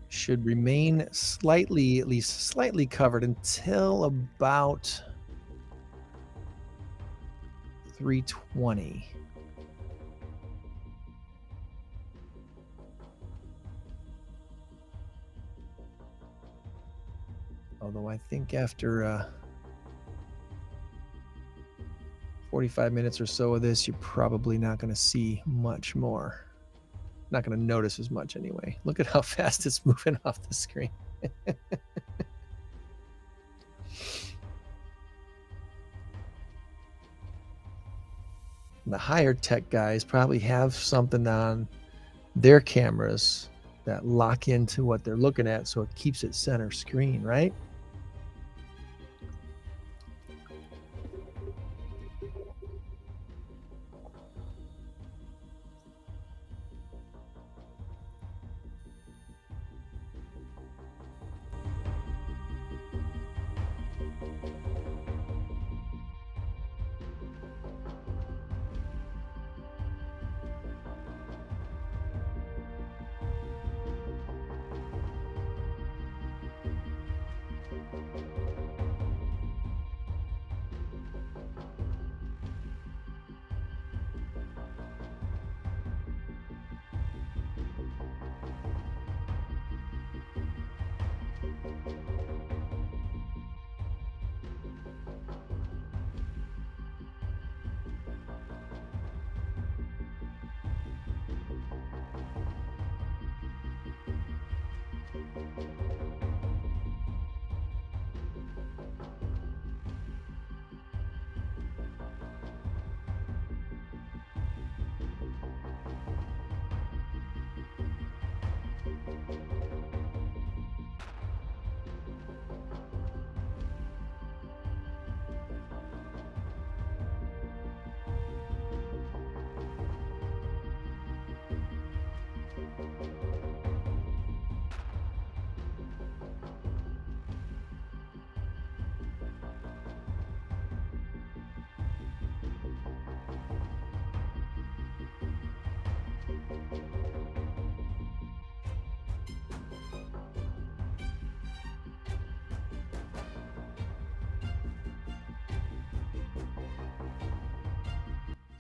B: Should remain slightly, at least slightly covered until about 3:20. Although I think after 45 minutes or so of this, you're probably not going to see much more. Not going to notice as much anyway. Look at how fast it's moving off the screen. The higher tech guys probably have something on their cameras that lock into what they're looking at, so it keeps it center screen, right?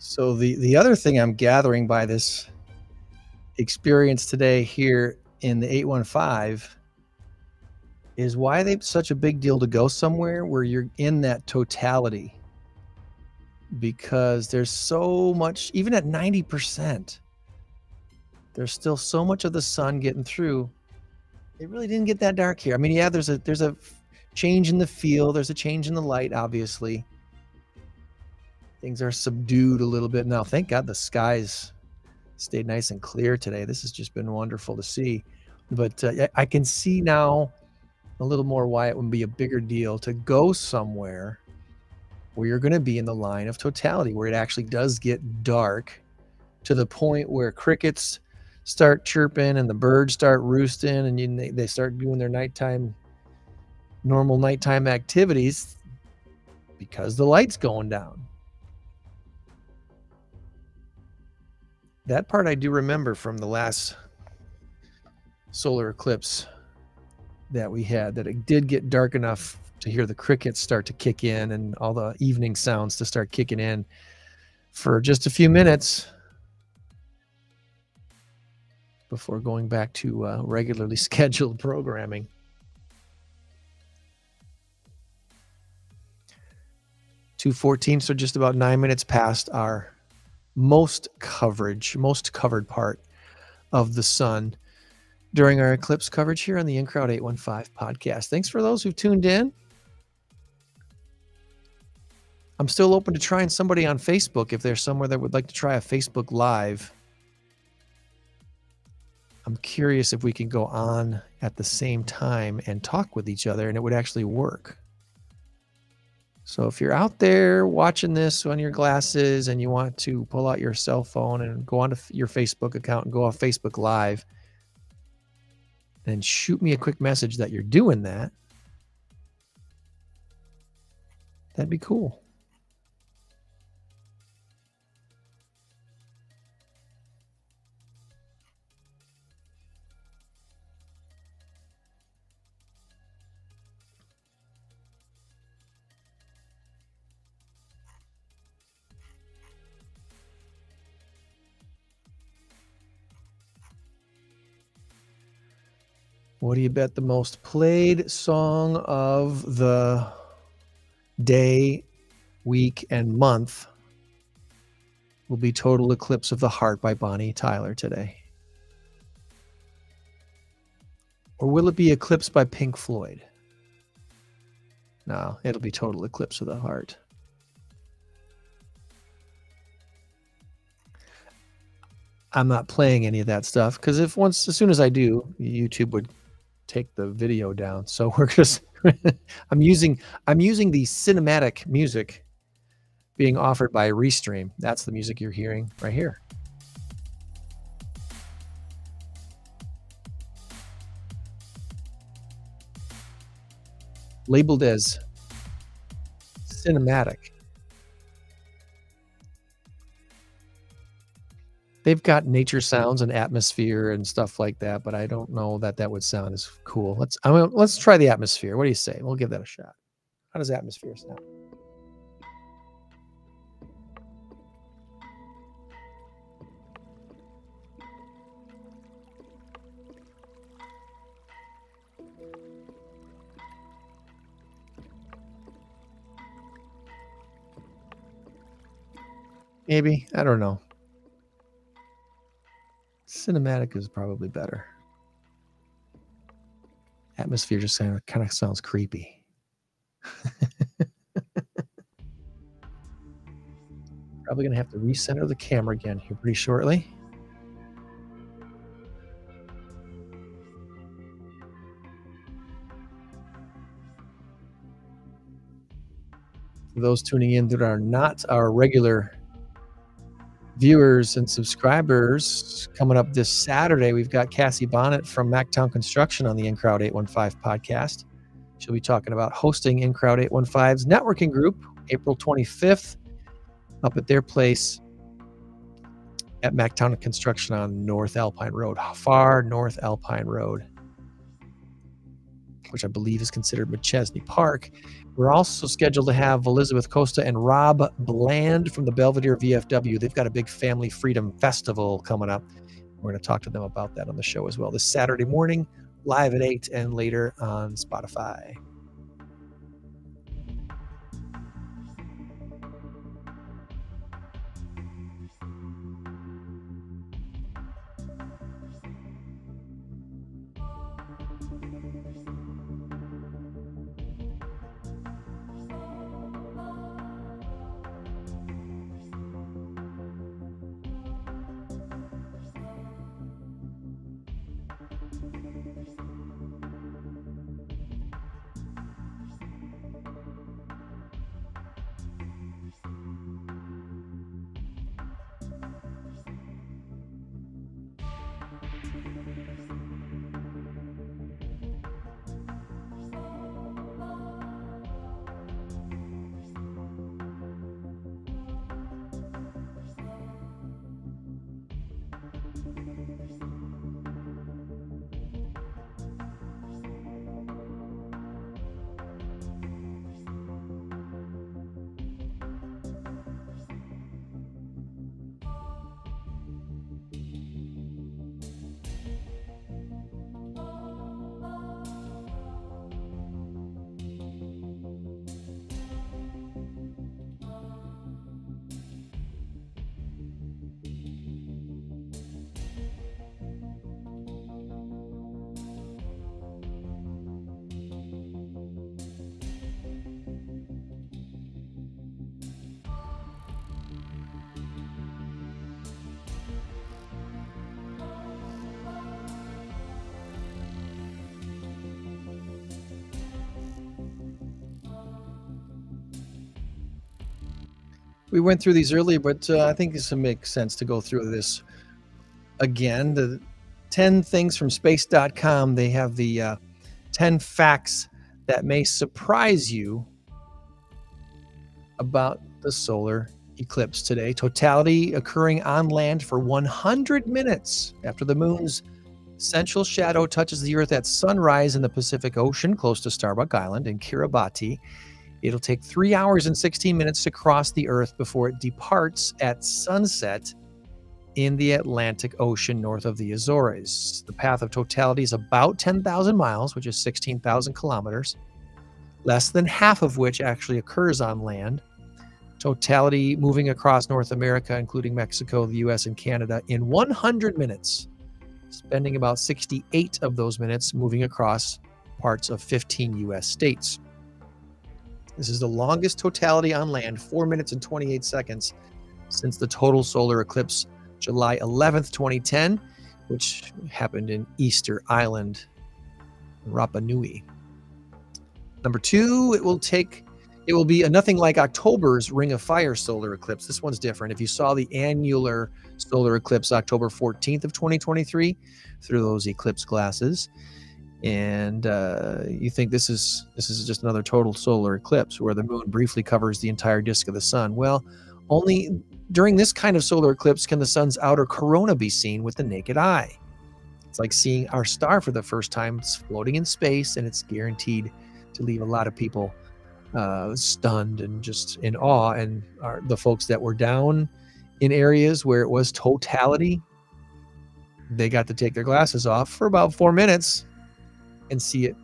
B: So the other thing I'm gathering by this experience today here in the 815 is why they such a big deal to go somewhere where you're in that totality, because there's so much, even at 90%, there's still so much of the sun getting through. It really didn't get that dark here. I mean, yeah, there's a change in the feel. There's a change in the light, obviously. Things are subdued a little bit now. Thank God the skies stayed nice and clear today. This has just been wonderful to see. But I can see now a little more why it would be a bigger deal to go somewhere where you're going to be in the line of totality, where it actually does get dark to the point where crickets start chirping and the birds start roosting and they start doing their normal nighttime activities because the light's going down. That part I do remember from the last solar eclipse that we had, that it did get dark enough to hear the crickets start to kick in and all the evening sounds to start kicking in for just a few minutes before going back to regularly scheduled programming. (2:14), so just about 9 minutes past our most covered part of the sun during our eclipse coverage here on the INCROWD815 podcast. Thanks for those who've tuned in. I'm still open to trying somebody on Facebook if there's somewhere that would like to try a Facebook Live. I'm curious if we can go on at the same time and talk with each other and it would actually work. So if you're out there watching this on your glasses and you want to pull out your cell phone and go onto your Facebook account and go on Facebook Live, and shoot me a quick message that you're doing that, that'd be cool. What do you bet the most played song of the day, week, and month will be Total Eclipse of the Heart by Bonnie Tyler today? Or will it be Eclipse by Pink Floyd? No, it'll be Total Eclipse of the Heart. I'm not playing any of that stuff because as soon as I do, YouTube would take the video down. So we're just I'm using the cinematic music being offered by Restream. That's the music you're hearing right here. Labeled as cinematic. They've got nature sounds and atmosphere and stuff like that, but I don't know that that would sound as cool. Let's try the atmosphere. What do you say? We'll give that a shot. How does atmosphere sound? Maybe. I don't know. Cinematic is probably better. Atmosphere just kind of sounds creepy. Probably going to have to recenter the camera again here pretty shortly. For those tuning in that are not our regular viewers and subscribers, coming up this Saturday, we've got Cassie Bonnet from Mactown Construction on the INCROWD815 podcast. She'll be talking about hosting INCROWD815's networking group April 25th up at their place at Mactown Construction on North Alpine Road, far North Alpine Road, which I believe is considered McChesney Park. We're also scheduled to have Elizabeth Costa and Rob Bland from the Belvedere VFW. They've got a big Family Freedom Festival coming up. We're going to talk to them about that on the show as well this Saturday morning, live at 8 and later on Spotify. We went through these earlier, but I think this will make sense to go through this again. 10 things from space.com. They have the 10 facts that may surprise you about the solar eclipse today. Totality occurring on land for 100 minutes after the moon's central shadow touches the Earth at sunrise in the Pacific Ocean, close to Starbuck Island in Kiribati. It'll take 3 hours and 16 minutes to cross the Earth before it departs at sunset in the Atlantic Ocean north of the Azores. The path of totality is about 10,000 miles, which is 16,000 kilometers, less than half of which actually occurs on land. Totality moving across North America, including Mexico, the US, and Canada, in 100 minutes, spending about 68 of those minutes moving across parts of 15 US states. This is the longest totality on land, 4 minutes and 28 seconds, since the total solar eclipse July 11th, 2010, which happened in Easter Island, Rapa Nui. Number 2, it will be a nothing like October's Ring of Fire solar eclipse. This one's different. If you saw the annular solar eclipse October 14th of 2023 through those eclipse glasses, and you think this is just another total solar eclipse where the moon briefly covers the entire disk of the sun. Well, only during this kind of solar eclipse can the sun's outer corona be seen with the naked eye. It's like seeing our star for the first time. It's floating in space, and it's guaranteed to leave a lot of people stunned and just in awe. And the folks that were down in areas where it was totality, they got to take their glasses off for about 4 minutes and see it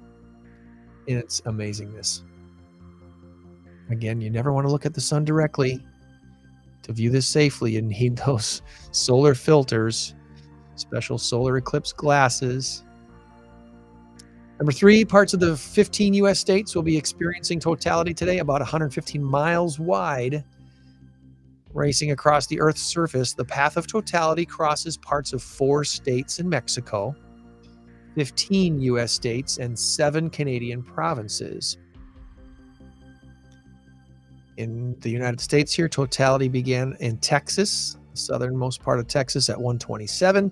B: in its amazingness. Again, you never want to look at the sun directly. To view this safely, you need those solar filters, special solar eclipse glasses. Number 3, parts of the 15 U.S. states will be experiencing totality today, about 115 miles wide. Racing across the Earth's surface, the path of totality crosses parts of 4 states in Mexico, 15 U.S. states, and 7 Canadian provinces. In the United States here, totality began in Texas, the southernmost part of Texas, at 1:27.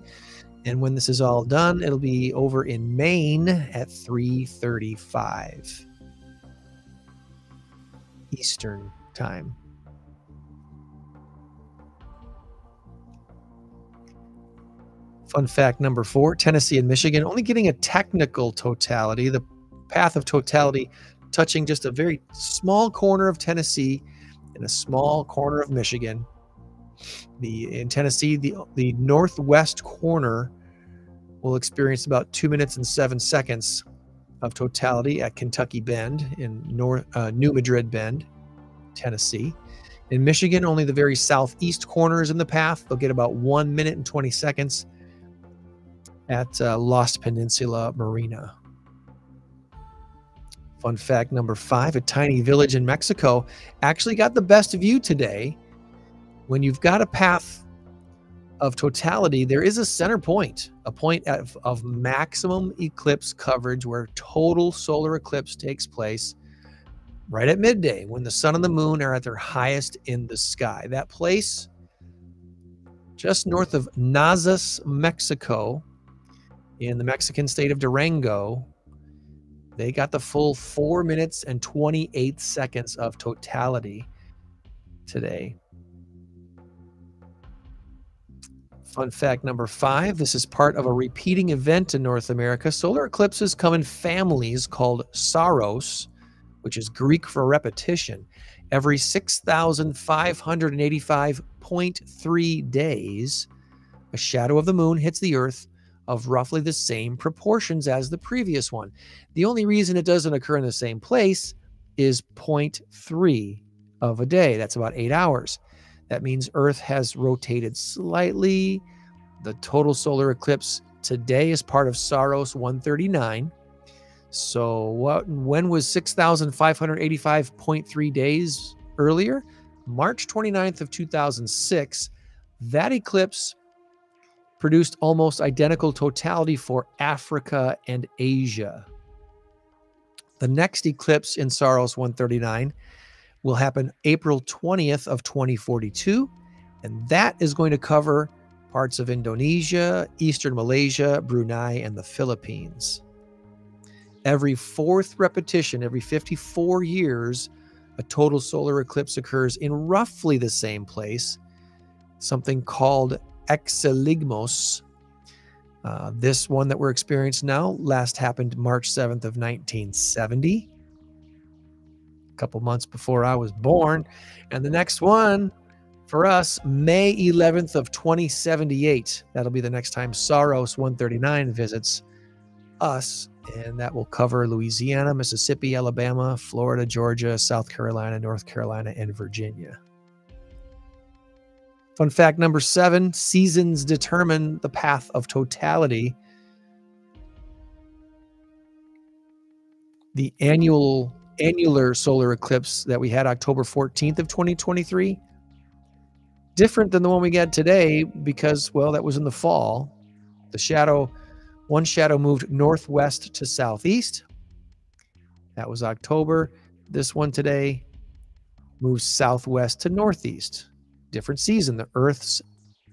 B: And when this is all done, it'll be over in Maine at 3:35 Eastern time. Fun fact number 4, Tennessee and Michigan only getting a technical totality. The path of totality touching just a very small corner of Tennessee and a small corner of Michigan. In Tennessee, the northwest corner will experience about 2 minutes and 7 seconds of totality at Kentucky Bend in New Madrid Bend, Tennessee. In Michigan, only the very southeast corner is in the path. They'll get about 1 minute and 20 seconds at Lost Peninsula Marina. Fun fact number 5, a tiny village in Mexico actually got the best view today. When you've got a path of totality, there is a center point, a point of maximum eclipse coverage where total solar eclipse takes place right at midday when the sun and the moon are at their highest in the sky. That place just north of Nazas, Mexico, in the Mexican state of Durango, they got the full 4 minutes and 28 seconds of totality today. Fun fact number 5, this is part of a repeating event in North America. Solar eclipses come in families called Saros, which is Greek for repetition. Every 6,585.3 days, a shadow of the moon hits the Earth of roughly the same proportions as the previous one. The only reason it doesn't occur in the same place is 0.3 of a day. That's about 8 hours. That means Earth has rotated slightly. The total solar eclipse today is part of Saros 139. So when was 6,585.3 days earlier? March 29th of 2006. That eclipse produced almost identical totality for Africa and Asia. The next eclipse in Saros 139 will happen April 20th of 2042, and that is going to cover parts of Indonesia, eastern Malaysia, Brunei, and the Philippines. Every fourth repetition, every 54 years, a total solar eclipse occurs in roughly the same place, something called exeligmos. This one that we're experiencing now last happened March 7th of 1970, a couple months before I was born. And the next one for us, May 11th of 2078. That'll be the next time Saros 139 visits us, and that will cover Louisiana, Mississippi, Alabama, Florida, Georgia, South Carolina, North Carolina, and Virginia. Fun fact number 7, seasons determine the path of totality. The annular solar eclipse that we had October 14th of 2023, different than the one we got today because, well, that was in the fall. One shadow moved northwest to southeast. That was October. This one today moves southwest to northeast. Different season. The Earth's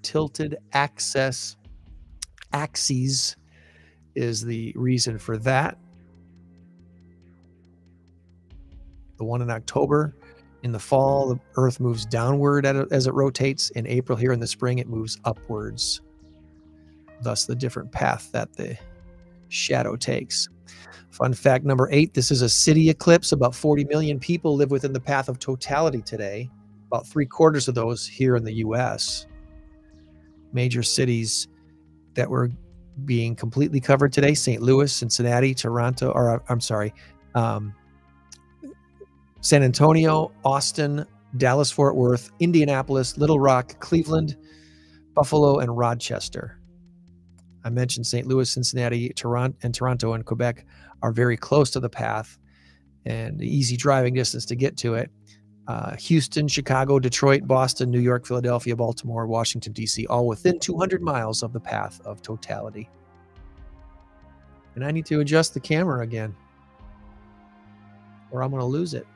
B: tilted axis is the reason for that. The one in October, in the fall, the Earth moves downward as it rotates. In April, here in the spring, it moves upwards. Thus, the different path that the shadow takes. Fun fact number 8, this is a city eclipse. About 40 million people live within the path of totality today. About 3/4 of those here in the U.S. Major cities that were being completely covered today: St. Louis, Cincinnati, Toronto, San Antonio, Austin, Dallas, Fort Worth, Indianapolis, Little Rock, Cleveland, Buffalo, and Rochester. I mentioned St. Louis, Cincinnati, Toronto, and Quebec are very close to the path and easy driving distance to get to it. Houston, Chicago, Detroit, Boston, New York, Philadelphia, Baltimore, Washington, D.C., all within 200 miles of the path of totality. And I need to adjust the camera again, or I'm going to lose it.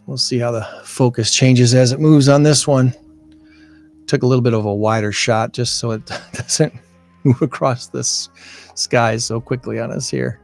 B: We'll see how the focus changes as it moves on this one. Took a little bit of a wider shot just so it doesn't move across the skies so quickly on us here.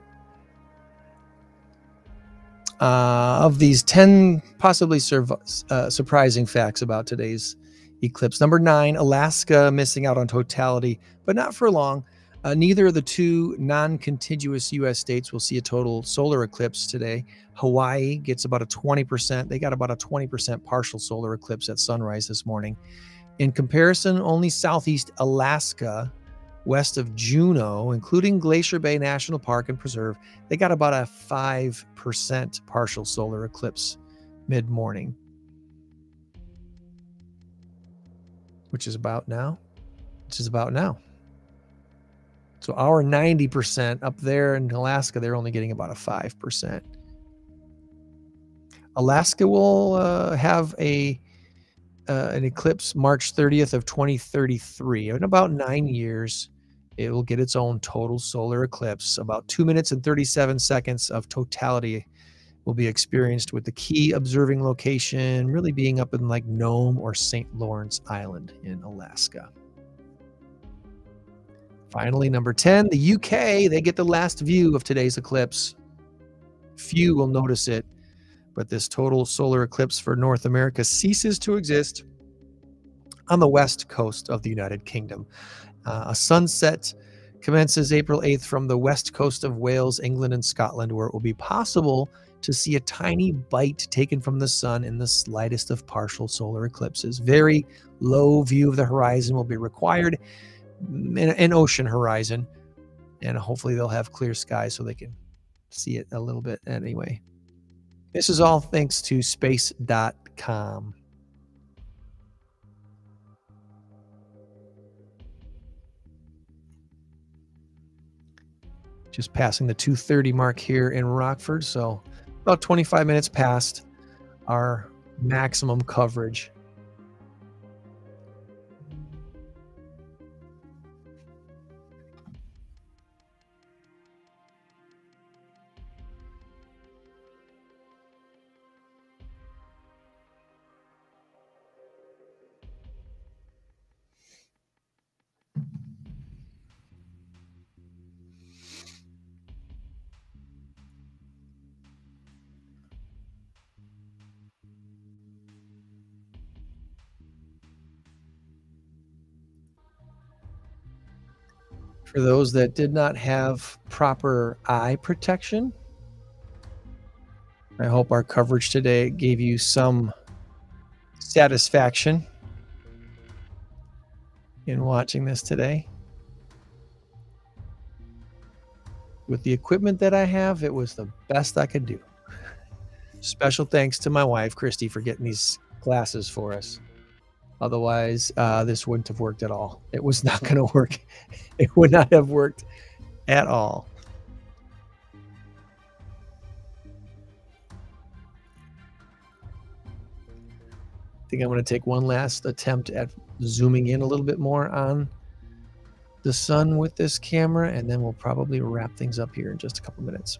B: Of these 10 possibly surprising facts about today's eclipse, number 9, Alaska missing out on totality, but not for long. Neither of the two non-contiguous U.S. states will see a total solar eclipse today. Hawaii gets about a 20%. They got about a 20% partial solar eclipse at sunrise this morning. In comparison, only southeast Alaska, west of Juneau, including Glacier Bay National Park and Preserve, they got about a 5% partial solar eclipse mid-morning, which is about now. So our 90% up there in Alaska, they're only getting about a 5%. Alaska will have an eclipse March 30th of 2033. In about 9 years, it will get its own total solar eclipse. About 2 minutes and 37 seconds of totality will be experienced, with the key observing location really being up in like Nome or St. Lawrence Island in Alaska. Finally, number 10, the UK, they get the last view of today's eclipse. Few will notice it, but this total solar eclipse for North America ceases to exist on the west coast of the United Kingdom. A sunset commences April 8th from the west coast of Wales, England, and Scotland, where it will be possible to see a tiny bite taken from the sun in the slightest of partial solar eclipses. Very low view of the horizon will be required, an ocean horizon, and hopefully they'll have clear skies so they can see it a little bit anyway. This is all thanks to space.com. Just passing the 2:30 mark here in Rockford, so about 25 minutes past our maximum coverage. For those that did not have proper eye protection, I hope our coverage today gave you some satisfaction in watching this today. With the equipment that I have, it was the best I could do. Special thanks to my wife, Christy, for getting these glasses for us. Otherwise, this wouldn't have worked at all. It was not going to work. It would not have worked at all. I think I'm going to take one last attempt at zooming in a little bit more on the sun with this camera, and then we'll probably wrap things up here in just a couple minutes.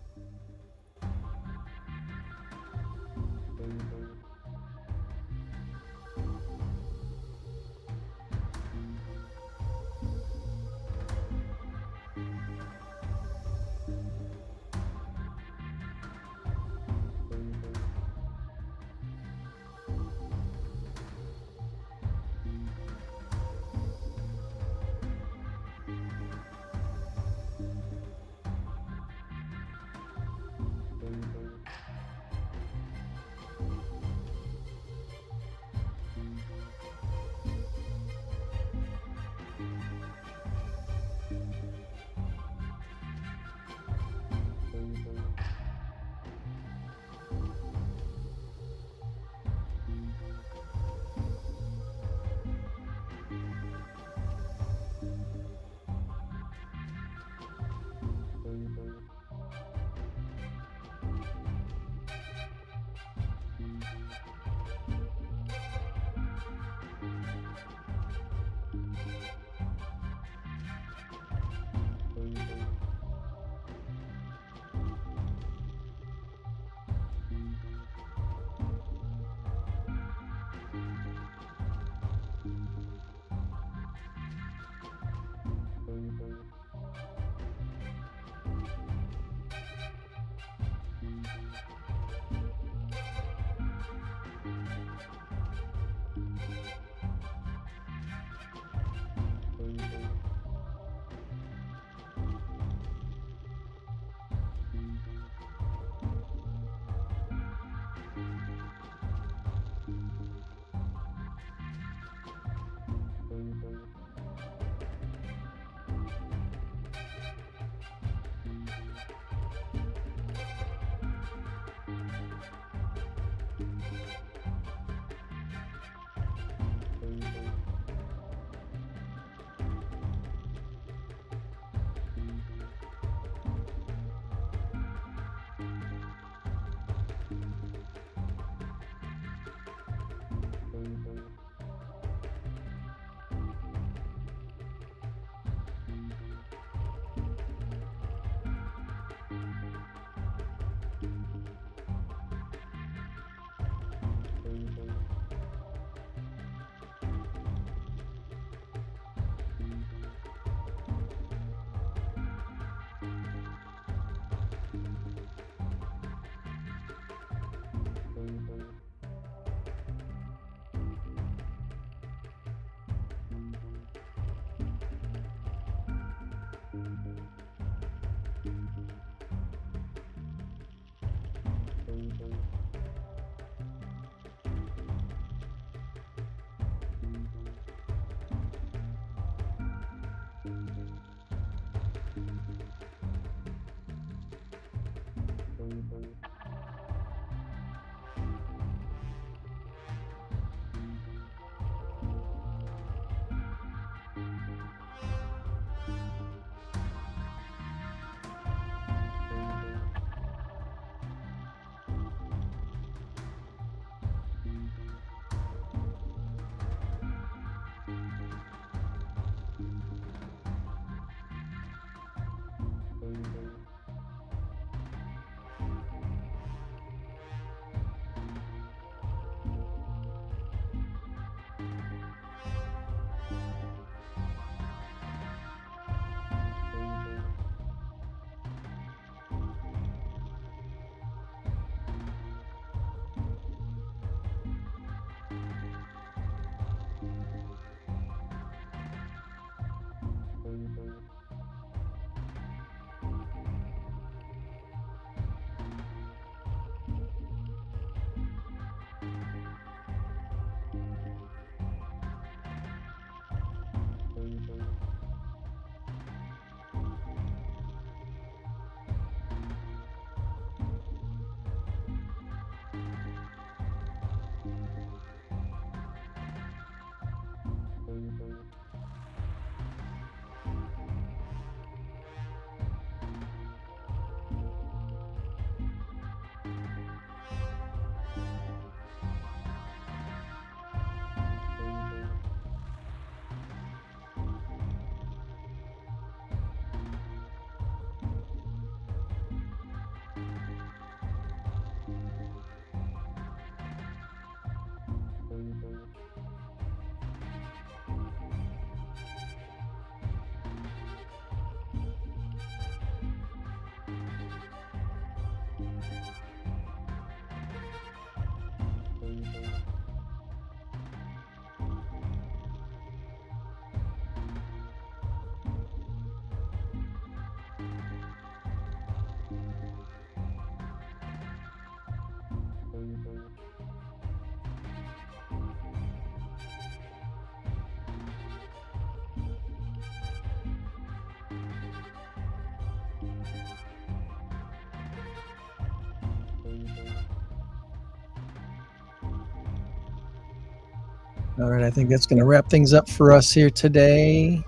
B: All right, I think that's going to wrap things up for us here today.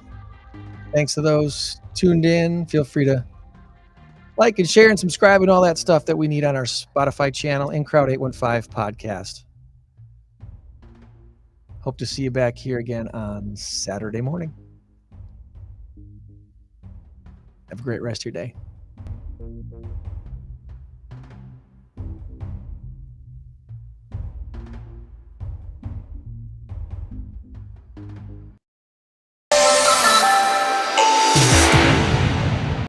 B: Thanks to those tuned in. Feel free to like and share and subscribe and all that stuff that we need on our Spotify channel, INCROWD815 Podcast. Hope to see you back here again on Saturday morning. Have a great rest of your day.